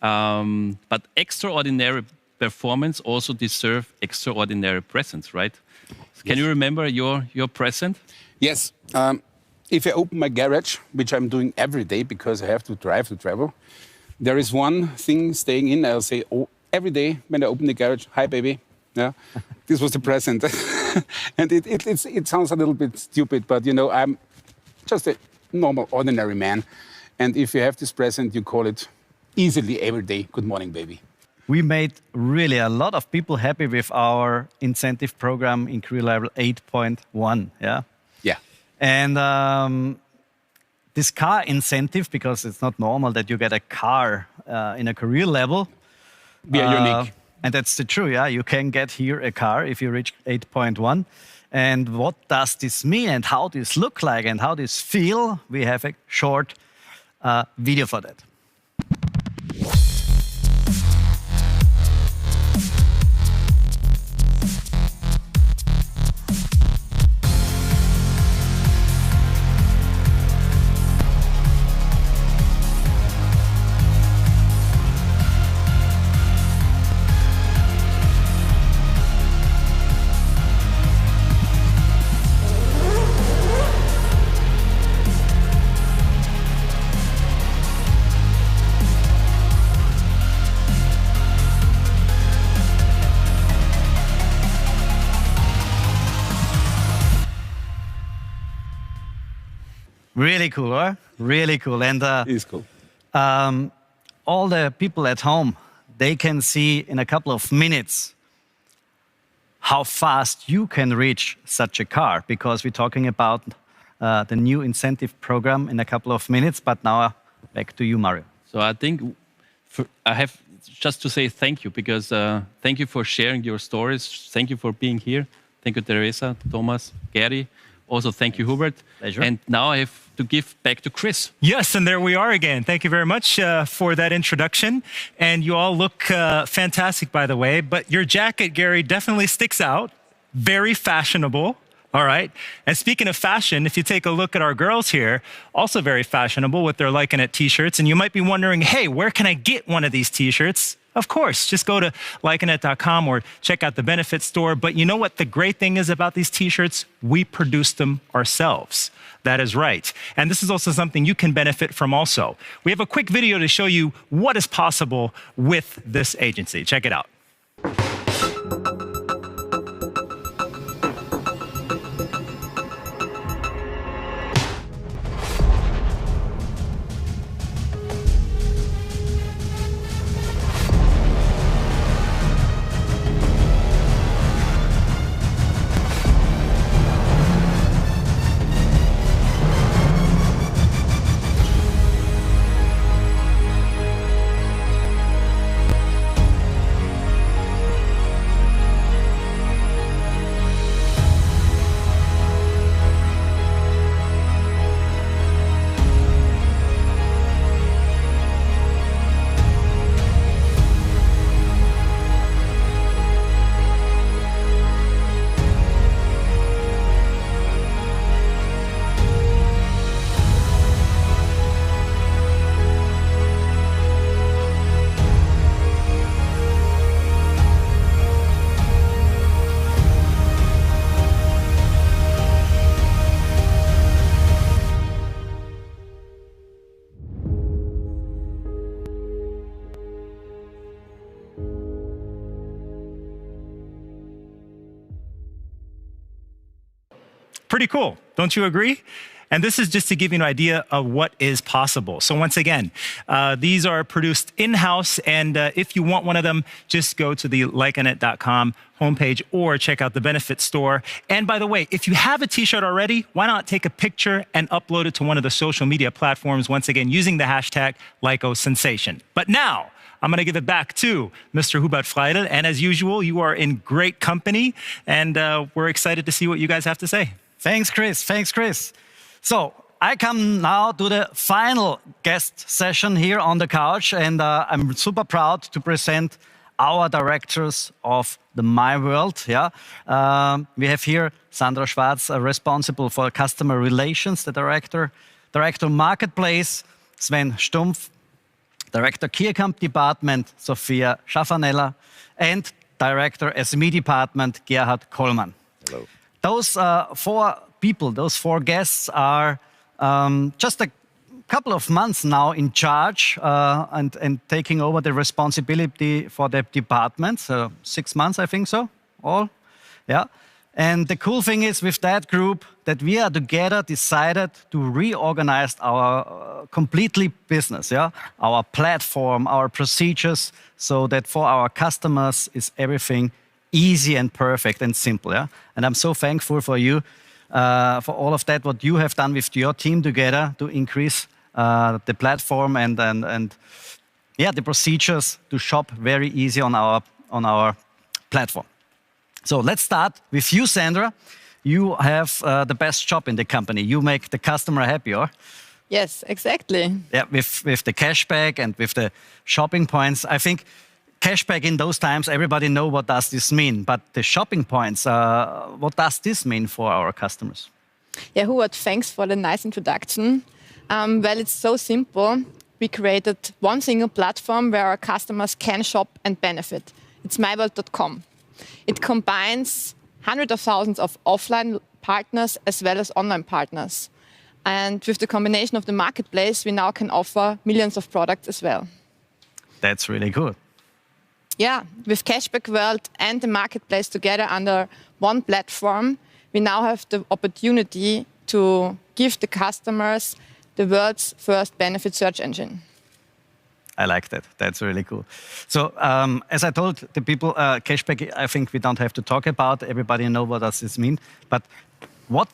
But extraordinary performance also deserve extraordinary presence, right? Can you remember your present? Yes. If I open my garage, which I'm doing every day because I have to drive to travel, there is one thing staying in. I'll say, oh, every day when I open the garage, hi, baby. Yeah, this was the present. And it sounds a little bit stupid, but, you know, I'm just a normal, ordinary man. And if you have this present, you call it easily every day, good morning, baby. We made really a lot of people happy with our incentive program in career level 8.1, yeah? Yeah. And this car incentive, because it's not normal that you get a car in a career level. We are unique. And that's the truth, yeah? You can get here a car if you reach 8.1. And what does this mean and how this look like and how this feel? We have a short video for that. Really cool, huh? Really cool. And it's cool. All the people at home, they can see in a couple of minutes how fast you can reach such a car, because we're talking about the new incentive program in a couple of minutes. But now back to you, Mario. So I think I have just to say thank you, because thank you for sharing your stories. Thank you for being here. Thank you, Teresa, Thomas, Gary. Also, thank you, Hubert. Pleasure. And now I have to give back to Chris. Yes, and there we are again. Thank you very much for that introduction. And you all look fantastic, by the way. But your jacket, Gary, definitely sticks out. Very fashionable. All right. And speaking of fashion, if you take a look at our girls here, also very fashionable with their Lyconet t-shirts. And you might be wondering, hey, where can I get one of these t-shirts? Of course, just go to Lyconet.com or check out the benefit store. But you know what the great thing is about these t-shirts? We produce them ourselves. That is right. And this is also something you can benefit from also. We have a quick video to show you what is possible with this agency. Check it out. Pretty cool, don't you agree? And this is just to give you an idea of what is possible. So once again, these are produced in-house, and if you want one of them, just go to the Lyconet.com homepage or check out the benefit store. And by the way, if you have a t-shirt already, why not take a picture and upload it to one of the social media platforms, once again, using the hashtag LycoSensation. But now, I'm going to give it back to Mr. Hubert Freidel. And as usual, you are in great company, and we're excited to see what you guys have to say. Thanks, Chris. Thanks, Chris. So I come now to the final guest session here on the couch, and I'm super proud to present our directors of the My World. Yeah, we have here Sandra Schwarz, responsible for customer relations, the director marketplace, Sven Stumpf, director key account department, Sophia Schaffanella, and director SME department, Gerhard Kollmann. Hello. Those four people, those four guests are just a couple of months now in charge and taking over the responsibility for the department. So 6 months, I think so, all. Yeah. And the cool thing is with that group that we are together decided to reorganize our completely business, yeah, our platform, our procedures, so that for our customers is everything easy and perfect and simple. Yeah? And I'm so thankful for you, for all of that, what you have done with your team together to increase the platform and yeah, the procedures to shop very easy on our platform. So let's start with you, Sandra. You have the best job in the company. You make the customer happy, or? Yes, exactly. Yeah, with the cashback and with the shopping points. I think cashback in those times, everybody know what does this mean. But the shopping points, what does this mean for our customers? Yeah, Hubert, thanks for the nice introduction. Well, it's so simple. We created one single platform where our customers can shop and benefit. It's myworld.com. It combines hundreds of thousands of offline partners as well as online partners. And with the combination of the marketplace, we now can offer millions of products as well. That's really good. Yeah, with Cashback World and the marketplace together under one platform, we now have the opportunity to give the customers the world's first benefit search engine. I like that. That's really cool. So as I told the people, cashback, I think we don't have to talk about. Everybody knows what does this mean. But what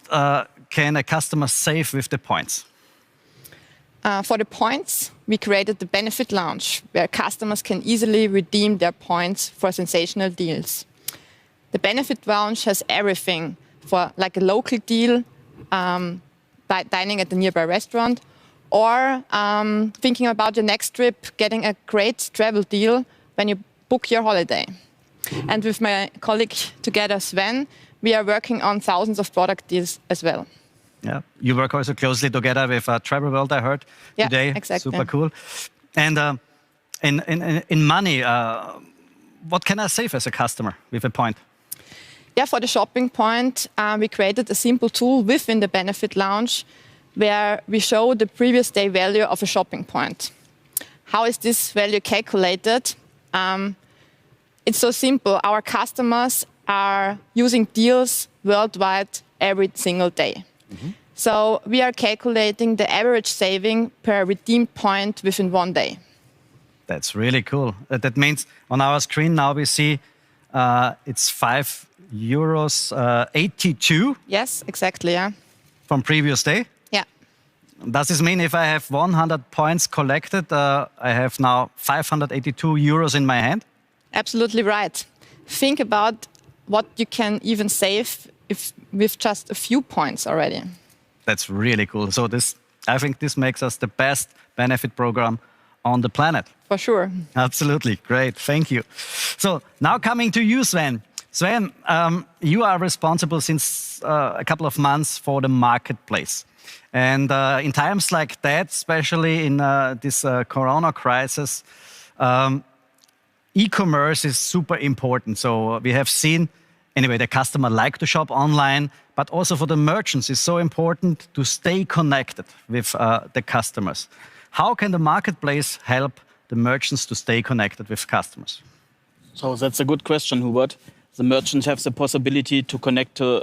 can a customer save with the points? For the points, we created the Benefit Lounge, where customers can easily redeem their points for sensational deals. The Benefit Lounge has everything for like a local deal, by dining at the nearby restaurant, or thinking about your next trip, getting a great travel deal when you book your holiday. And with my colleague together, Sven, we are working on thousands of product deals as well. Yeah, you work also closely together with Travel World, I heard today. Exactly. Super cool. And in money, what can I save as a customer with a point? Yeah, for the shopping point, we created a simple tool within the Benefit Lounge where we show the previous day value of a shopping point. How is this value calculated? It's so simple. Our customers are using deals worldwide every single day. So we are calculating the average saving per redeemed point within 1 day. That's really cool. That means on our screen now we see it's €5.82. Yes, exactly, yeah. From previous day? Yeah. Does this mean if I have 100 points collected, I have now €582 in my hand? Absolutely right. Think about what you can even save if with just a few points already. That's really cool. So I think this makes us the best benefit program on the planet. For sure. Absolutely. Great. Thank you. So now coming to you, Sven. Sven, you are responsible since a couple of months for the marketplace. And in times like that, especially in this Corona crisis, e-commerce is super important. So we have seen, anyway, the customer like to shop online, but also for the merchants, it's so important to stay connected with the customers. How can the marketplace help the merchants to stay connected with customers? So that's a good question, Hubert. The merchants have the possibility to connect to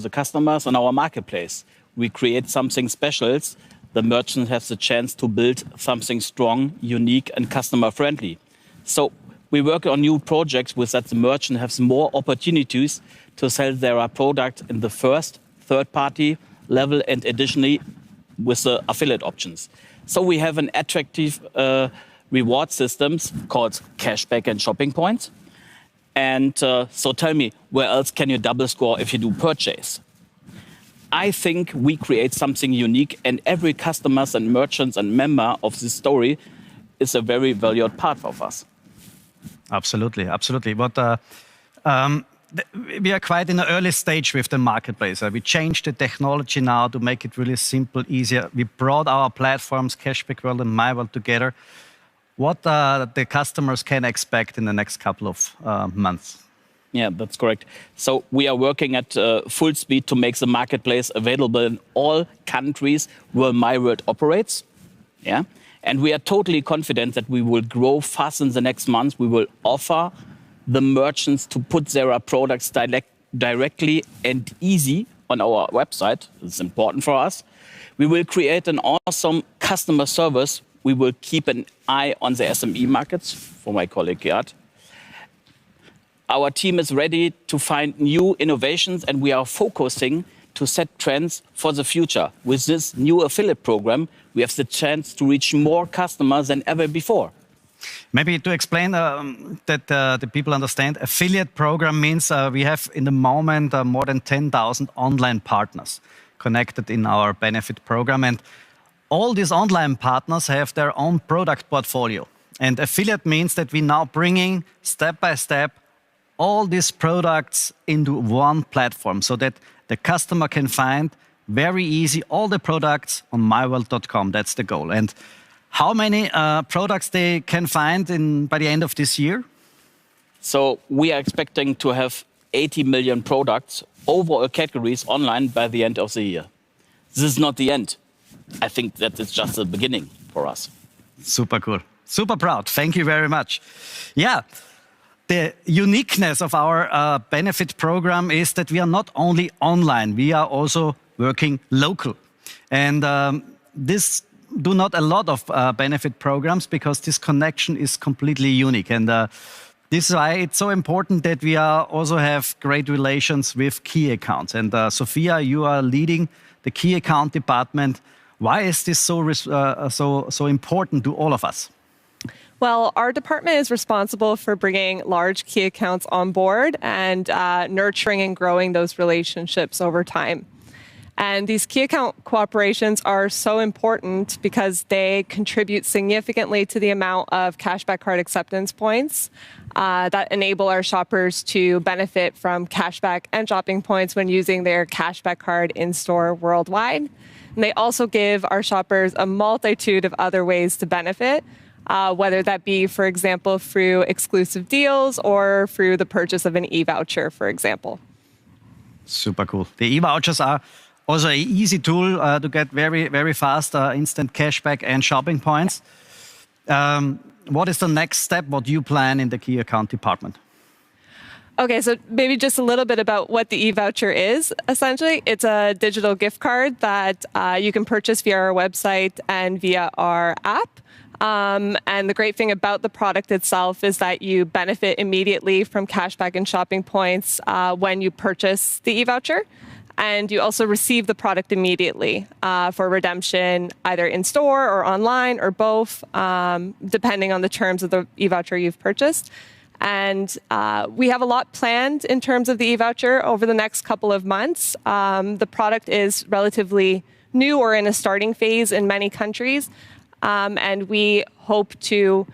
the customers on our marketplace. We create something special. The merchant has the chance to build something strong, unique, and customer-friendly. So we work on new projects with that the merchant has more opportunities to sell their product in the first, third-party level, and additionally with the affiliate options. So we have an attractive reward systems called cashback and shopping points. And so tell me, where else can you double score if you do purchase? I think we create something unique, and every customers and merchants and member of this story is a very valued part of us. Absolutely, absolutely. But we are quite in the early stage with the marketplace. We changed the technology now to make it really simple, easier. We brought our platforms, Cashback World and My World, together. What the customers can expect in the next couple of months? Yeah, that's correct. So we are working at full speed to make the marketplace available in all countries where My World operates. Yeah. And we are totally confident that we will grow fast in the next months. We will offer the merchants to put their products directly and easy on our website. It's important for us. We will create an awesome customer service. We will keep an eye on the SME markets, for my colleague Gerd. Our team is ready to find new innovations, and we are focusing to set trends for the future. With this new affiliate program, we have the chance to reach more customers than ever before. Maybe to explain that the people understand, affiliate program means we have in the moment more than 10,000 online partners connected in our benefit program. And all these online partners have their own product portfolio. And affiliate means that we now bringing step by step all these products into one platform so that the customer can find very easy all the products on myworld.com. That's the goal. And how many products they can find by the end of this year? So we are expecting to have 80 million products, overall categories online by the end of the year. This is not the end. I think that it's just the beginning for us. Super cool. Super proud. Thank you very much. Yeah. The uniqueness of our benefit program is that we are not only online, we are also working local. And this do not a lot of benefit programs because this connection is completely unique. And this is why it's so important that we also have great relations with key accounts. And Sophia, you are leading the key account department. Why is this so important to all of us? Well, our department is responsible for bringing large key accounts on board and nurturing and growing those relationships over time. And these key account cooperations are so important because they contribute significantly to the amount of cashback card acceptance points that enable our shoppers to benefit from cashback and shopping points when using their cashback card in-store worldwide. And they also give our shoppers a multitude of other ways to benefit, whether that be, for example, through exclusive deals or through the purchase of an e-voucher, for example. Super cool. The e-vouchers are also an easy tool to get very, very fast instant cashback and shopping points. What is the next step? What do you plan in the key account department? Okay, so maybe just a little bit about what the e-voucher is. Essentially, it's a digital gift card that you can purchase via our website and via our app. And the great thing about the product itself is that you benefit immediately from cashback and shopping points when you purchase the e-voucher. And you also receive the product immediately for redemption, either in store or online or both, depending on the terms of the e-voucher you've purchased. And we have a lot planned in terms of the e-voucher over the next couple of months. The product is relatively new or in a starting phase in many countries. And we hope to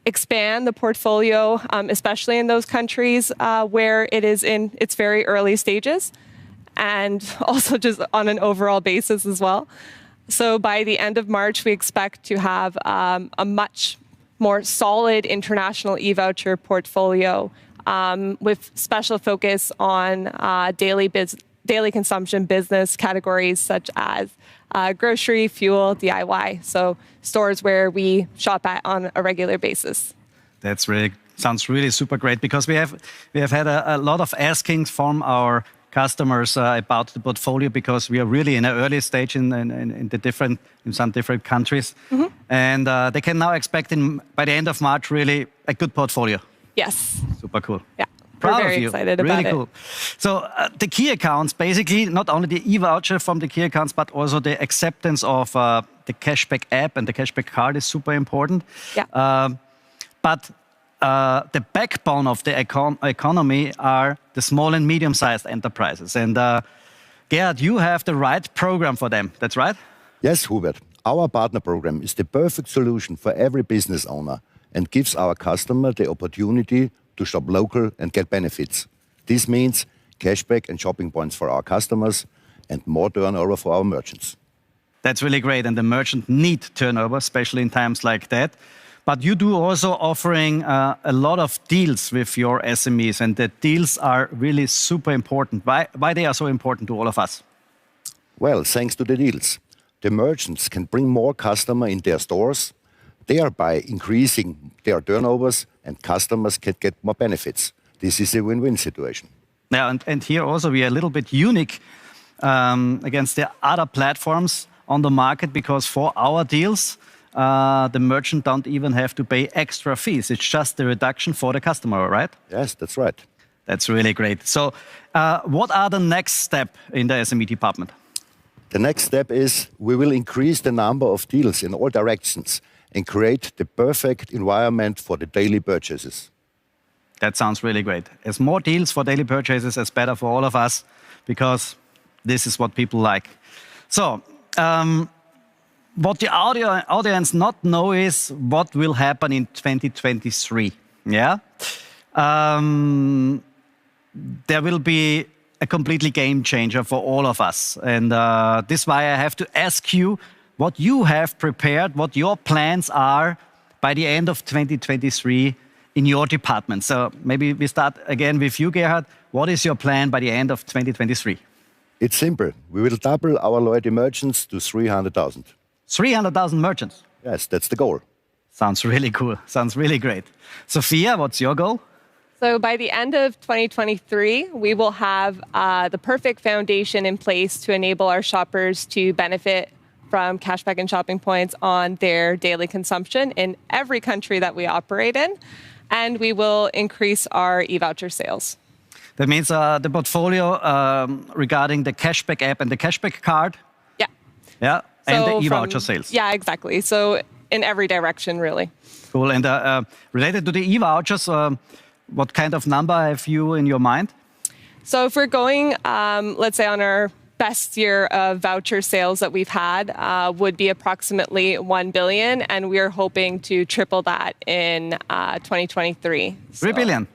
expand the portfolio, especially in those countries where it is in its very early stages, and also just on an overall basis as well. So by the end of March, we expect to have a much more solid international e-voucher portfolio with special focus on daily consumption business categories such as grocery, fuel, DIY. So stores where we shop at on a regular basis. That's really sounds really super great, because we have had a lot of askings from our customers about the portfolio, because we are really in an early stage in some different countries, and they can now expect by the end of March really a good portfolio. Yes. Super cool. Yeah. Proud We're very of you. excited really about cool. So the key accounts, basically, not only the e-voucher from the key accounts, but also the acceptance of the cashback app and the cashback card is super important. Yeah. But the backbone of the economy are the small and medium-sized enterprises. And Gerhard, you have the right program for them. That's right? Yes, Hubert. Our partner program is the perfect solution for every business owner and gives our customer the opportunity to shop local and get benefits. This means cashback and shopping points for our customers and more turnover for our merchants. That's really great. And the merchant need turnover, especially in times like that. But you do also offering a lot of deals with your SMEs, and the deals are really super important. Why they are so important to all of us? Well, thanks to the deals, the merchants can bring more customers in their stores, thereby increasing their turnovers, and customers can get more benefits. This is a win-win situation. Yeah, and here also we are a little bit unique against the other platforms on the market, because for our deals, the merchant don't even have to pay extra fees. It's just the reduction for the customer, right? Yes, that's right. That's really great. So what are the next step in the SME department? The next step is we will increase the number of deals in all directions and create the perfect environment for the daily purchases. That sounds really great. As more deals for daily purchases, as better for all of us, because this is what people like. So, what the audience not know is what will happen in 2023. Yeah, there will be a completely game changer for all of us, and this is why I have to ask you what you have prepared, what your plans are by the end of 2023 in your department. So maybe we start again with you, Gerhard. What is your plan by the end of 2023? It's simple. We will double our loyalty merchants to 300,000. 300,000 merchants? Yes, that's the goal. Sounds really cool. Sounds really great. Sophia, what's your goal? So by the end of 2023, we will have the perfect foundation in place to enable our shoppers to benefit from cashback and shopping points on their daily consumption in every country that we operate in. And we will increase our e-voucher sales. That means the portfolio regarding the cashback app and the cashback card? Yeah. Yeah, so and the e-voucher sales? Yeah, exactly. So in every direction, really. Cool. And related to the e-vouchers, what kind of number have you in your mind? So if we're going, let's say, on our best year of voucher sales that we've had would be approximately 1 billion, and we are hoping to triple that in 2023. 3 billion.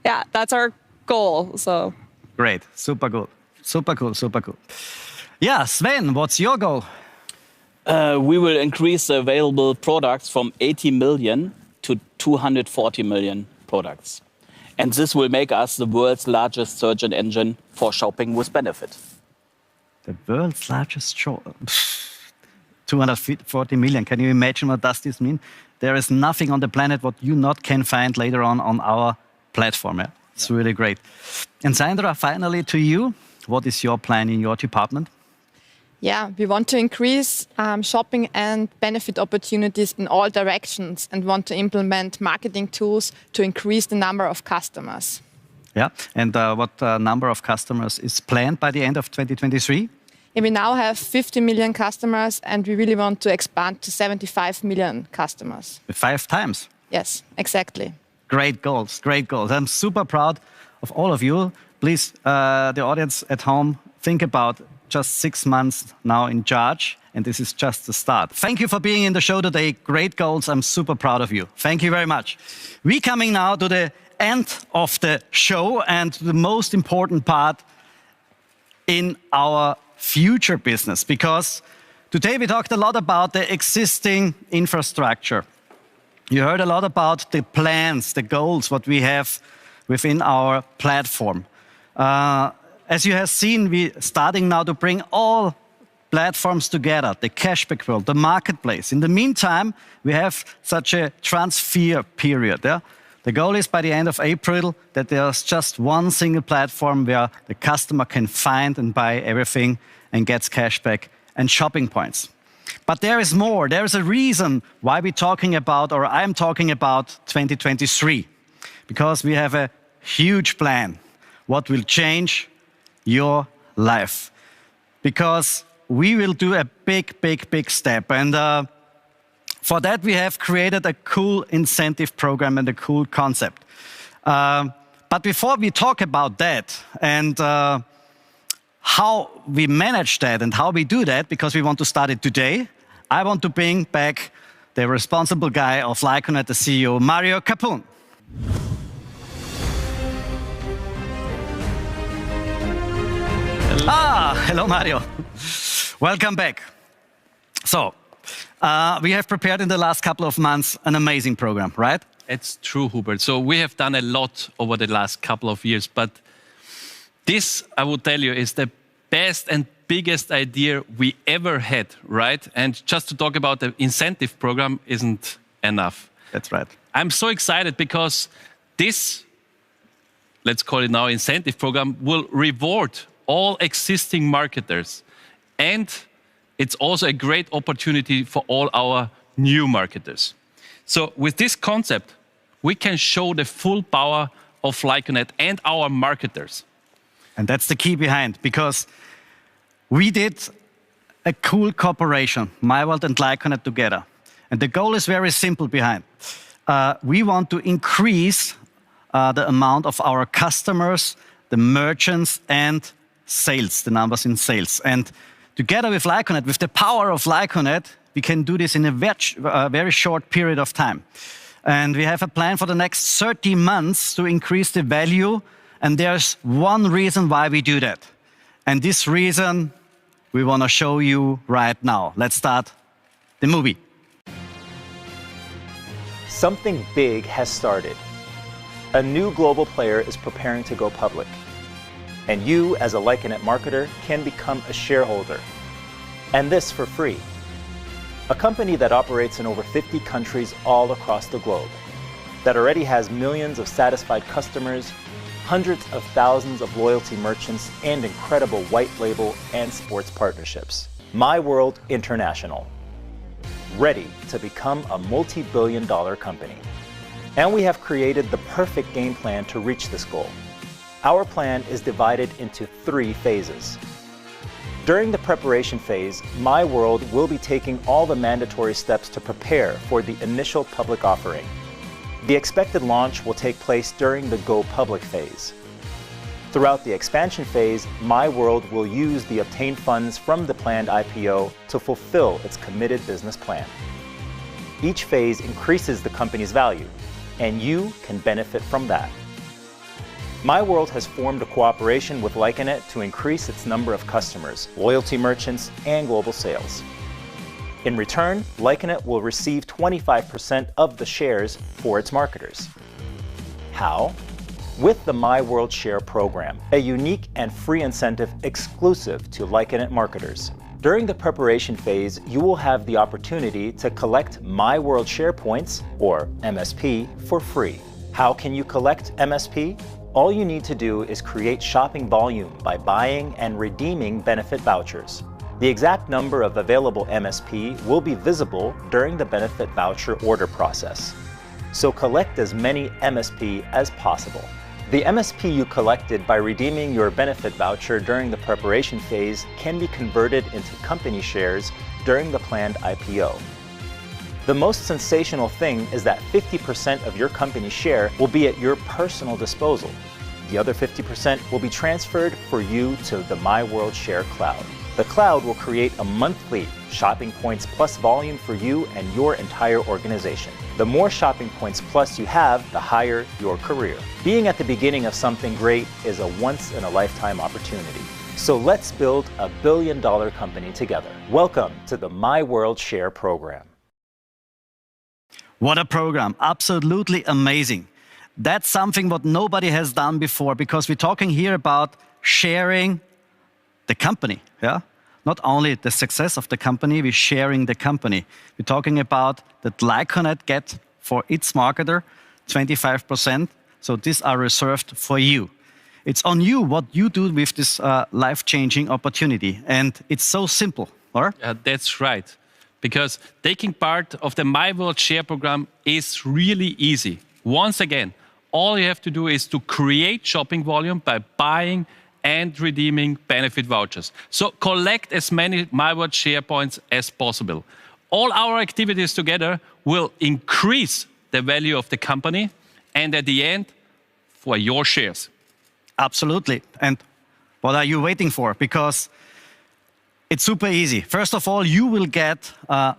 Yeah, that's our goal. So great, super good, super cool, super cool. Yeah, Sven, what's your goal? We will increase the available products from 80 million to 240 million products. And this will make us the world's largest search engine for shopping with benefit. The world's largest 240 million. Can you imagine what does this mean? There is nothing on the planet what you not can find later on our platform. Yeah? It's really great. And Sandra, finally to you, what is your plan in your department? Yeah, we want to increase shopping and benefit opportunities in all directions and want to implement marketing tools to increase the number of customers. Yeah, and what number of customers is planned by the end of 2023? Yeah, we now have 50 million customers and we really want to expand to 75 million customers. 5 times? Yes, exactly. Great goals, great goals. I'm super proud of all of you. Please, the audience at home, think about just 6 months now in charge, and this is just the start. Thank you for being in the show today. Great goals. I'm super proud of you. Thank you very much. We're coming now to the end of the show and the most important part in our future business, because today we talked a lot about the existing infrastructure. You heard a lot about the plans, the goals, what we have within our platform. As you have seen, we're starting now to bring all platforms together, the cashback world, the marketplace. In the meantime, we have such a transfer period. Yeah? The goal is by the end of April that there's just one single platform where the customer can find and buy everything and gets cashback and shopping points. But there is more. There is a reason why we're talking about, or I'm talking about 2023, because we have a huge plan what will change your life, because we will do a big step. And for that, we have created a cool incentive program and a cool concept. But before we talk about that and how we manage that and how we do that, because we want to start it today, I want to bring back the responsible guy of Lyconet, the CEO, Mario Capun. Hello, Mario. Welcome back. So, we have prepared in the last couple of months an amazing program, right? It's true, Hubert. So we have done a lot over the last couple of years, but this, I will tell you, is the best and biggest idea we ever had, right? And just to talk about the incentive program isn't enough. That's right. I'm so excited because this, let's call it now, incentive program will reward all existing marketers. And it's also a great opportunity for all our new marketers. So with this concept, we can show the full power of Lyconet and our marketers. And that's the key behind, because we did a cool cooperation, MyWorld and Lyconet together. And the goal is very simple behind. We want to increase the amount of our customers, the merchants, and sales, the numbers in sales. And together with Lyconet, with the power of Lyconet, we can do this in a very short period of time. And we have a plan for the next 30 months to increase the value. And there's one reason why we do that. And this reason we want to show you right now. Let's start the movie. Something big has started. A new global player is preparing to go public. And you, as a Lyconet marketer, can become a shareholder. And this for free. A company that operates in over 50 countries all across the globe, that already has millions of satisfied customers, hundreds of thousands of loyalty merchants, and incredible white label and sports partnerships. MyWorld International. Ready to become a multi-billion-dollar company. And we have created the perfect game plan to reach this goal. Our plan is divided into 3 phases. During the preparation phase, MyWorld will be taking all the mandatory steps to prepare for the initial public offering. The expected launch will take place during the Go Public phase. Throughout the expansion phase, My World will use the obtained funds from the planned IPO to fulfill its committed business plan. Each phase increases the company's value, and you can benefit from that. My World has formed a cooperation with Lyconet to increase its number of customers, loyalty merchants, and global sales. In return, Lyconet will receive 25% of the shares for its marketers. How? With the My World Share program, a unique and free incentive exclusive to Lyconet marketers. During the preparation phase, you will have the opportunity to collect My World Share points, or MSP, for free. How can you collect MSP? All you need to do is create shopping volume by buying and redeeming benefit vouchers. The exact number of available MSP will be visible during the benefit voucher order process. So collect as many MSP as possible. The MSP you collected by redeeming your benefit voucher during the preparation phase can be converted into company shares during the planned IPO. The most sensational thing is that 50% of your company share will be at your personal disposal. The other 50% will be transferred for you to the My World Share Cloud. The cloud will create a monthly Shopping Points Plus volume for you and your entire organization. The more Shopping Points Plus you have, the higher your career. Being at the beginning of something great is a once-in-a-lifetime opportunity. So let's build a billion-dollar company together. Welcome to the My World Share program. What a program. Absolutely amazing. That's something what nobody has done before, because we're talking here about sharing the company, yeah? Not only the success of the company, we're sharing the company. We're talking about that Lyconet get for its marketer 25%. So these are reserved for you. It's on you what you do with this life-changing opportunity. And it's so simple, or? That's right. Because taking part of the My World Share program is really easy. Once again, all you have to do is to create shopping volume by buying and redeeming benefit vouchers. So collect as many My World Share points as possible. All our activities together will increase the value of the company and at the end, for your shares. Absolutely. And what are you waiting for? Because it's super easy. First of all, you will get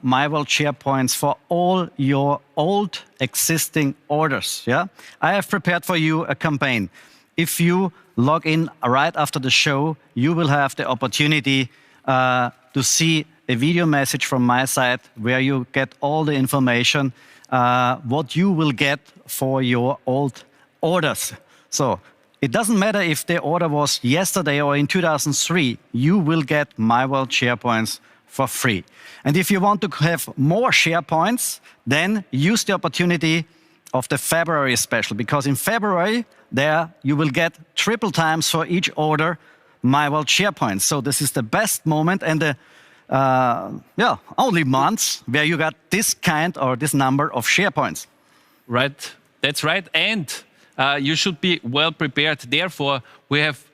My World Share points for all your old existing orders. Yeah, I have prepared for you a campaign. If you log in right after the show, you will have the opportunity to see a video message from my side where you get all the information what you will get for your old orders. So it doesn't matter if the order was yesterday or in 2003, you will get My World Share points for free. And if you want to have more share points, then use the opportunity of the February special, because in February, there you will get triple times for each order My World Share points. So this is the best moment and the only months where you got this kind or this number of share points. Right, that's right. And you should be well prepared. Therefore, we have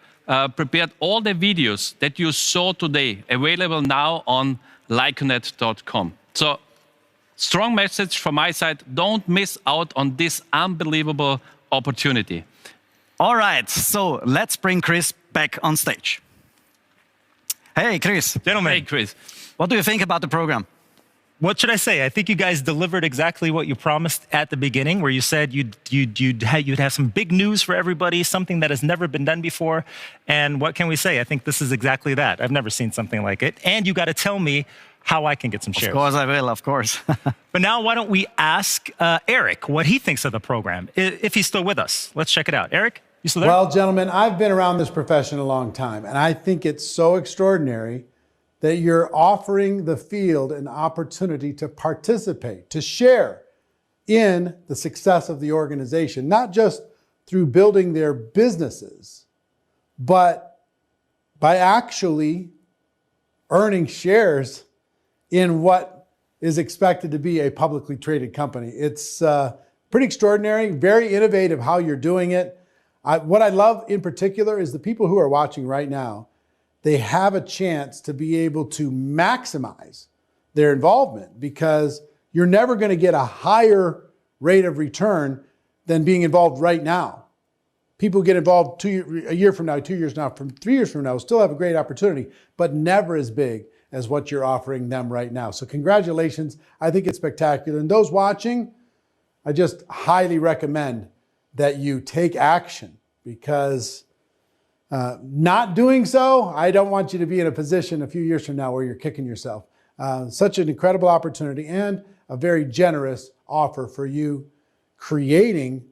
prepared all the videos that you saw today, available now on lyconet.com. So, strong message from my side, don't miss out on this unbelievable opportunity. All right, so let's bring Chris back on stage. Hey, Chris. Gentlemen. Hey, Chris. What do you think about the program? What should I say? I think you guys delivered exactly what you promised at the beginning, where you said you'd have some big news for everybody, something that has never been done before. And what can we say? I think this is exactly that. I've never seen something like it. And you got to tell me how I can get some shares. Of course I will, of course. But now why don't we ask Eric what he thinks of the program, if he's still with us. Let's check it out. Eric, you still there? Well, gentlemen, I've been around this profession a long time, and I think it's so extraordinary that you're offering the field an opportunity to participate, to share in the success of the organization, not just through building their businesses, but by actually earning shares in what is expected to be a publicly traded company. It's pretty extraordinary, very innovative how you're doing it. What I love in particular is the people who are watching right now, they have a chance to be able to maximize their involvement, because you're never going to get a higher rate of return than being involved right now. People get involved a year from now, 2 years now, from 3 years from now, still have a great opportunity, but never as big as what you're offering them right now. So congratulations. I think it's spectacular. And those watching, I just highly recommend that you take action, because not doing so, I don't want you to be in a position a few years from now where you're kicking yourself. Such an incredible opportunity and a very generous offer for you, creating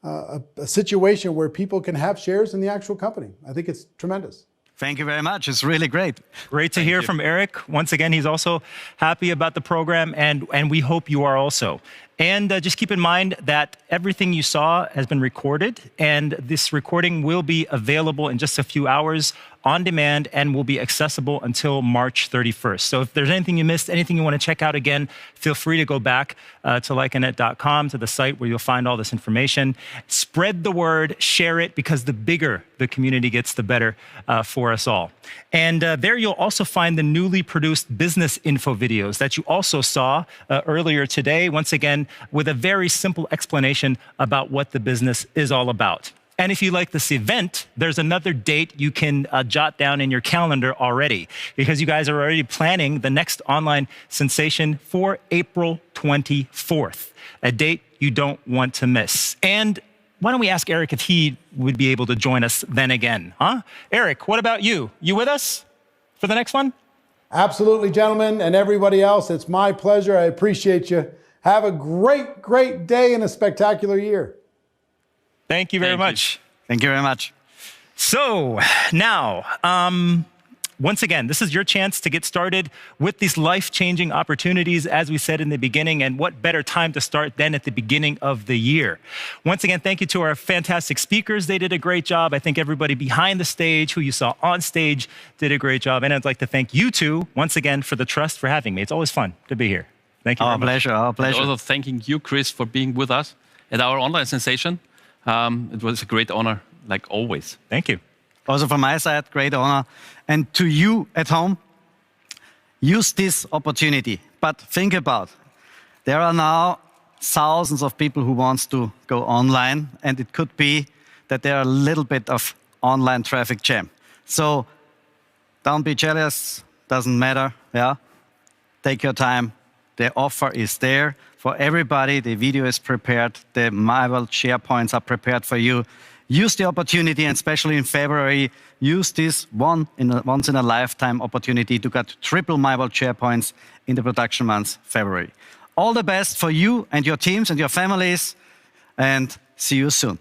a situation where people can have shares in the actual company. I think it's tremendous. Thank you very much. It's really great. Great to hear from Eric. Once again, he's also happy about the program, and we hope you are also. And just keep in mind that everything you saw has been recorded, and this recording will be available in just a few hours on demand and will be accessible until March 31st. So if there's anything you missed, anything you want to check out again, feel free to go back to Lyconet.com, to the site where you'll find all this information. Spread the word, share it, because the bigger the community gets, the better for us all. And there you'll also find the newly produced business info videos that you also saw earlier today, once again, with a very simple explanation about what the business is all about. And if you like this event, there's another date you can jot down in your calendar already, because you guys are already planning the next online sensation for April 24th, a date you don't want to miss. And why don't we ask Eric if he would be able to join us then again, huh? Eric, what about you? You with us for the next one? Absolutely, gentlemen, and everybody else. It's my pleasure. I appreciate you. Have a great, great day and a spectacular year. Thank you very much. Thank you very much. So now, once again, this is your chance to get started with these life-changing opportunities, as we said in the beginning, and what better time to start than at the beginning of the year. Once again, thank you to our fantastic speakers. They did a great job. I think everybody behind the stage, who you saw on stage, did a great job. And I'd like to thank you two, once again, for the trust for having me. It's always fun to be here. Thank you very much. Pleasure, our pleasure. And also thanking you, Chris, for being with us at our online sensation. It was a great honor, like always. Thank you. Also from my side, great honor. And to you at home, use this opportunity. But think about, there are now thousands of people who wants to go online, and it could be that there are a little bit of online traffic jam. So don't be jealous, doesn't matter, yeah? Take your time. The offer is there for everybody. The video is prepared. The MyWorld SharePoints are prepared for you. Use the opportunity, and especially in February, use this once in a lifetime opportunity to get triple MyWorld SharePoints in the production month, February. All the best for you and your teams and your families, and see you soon.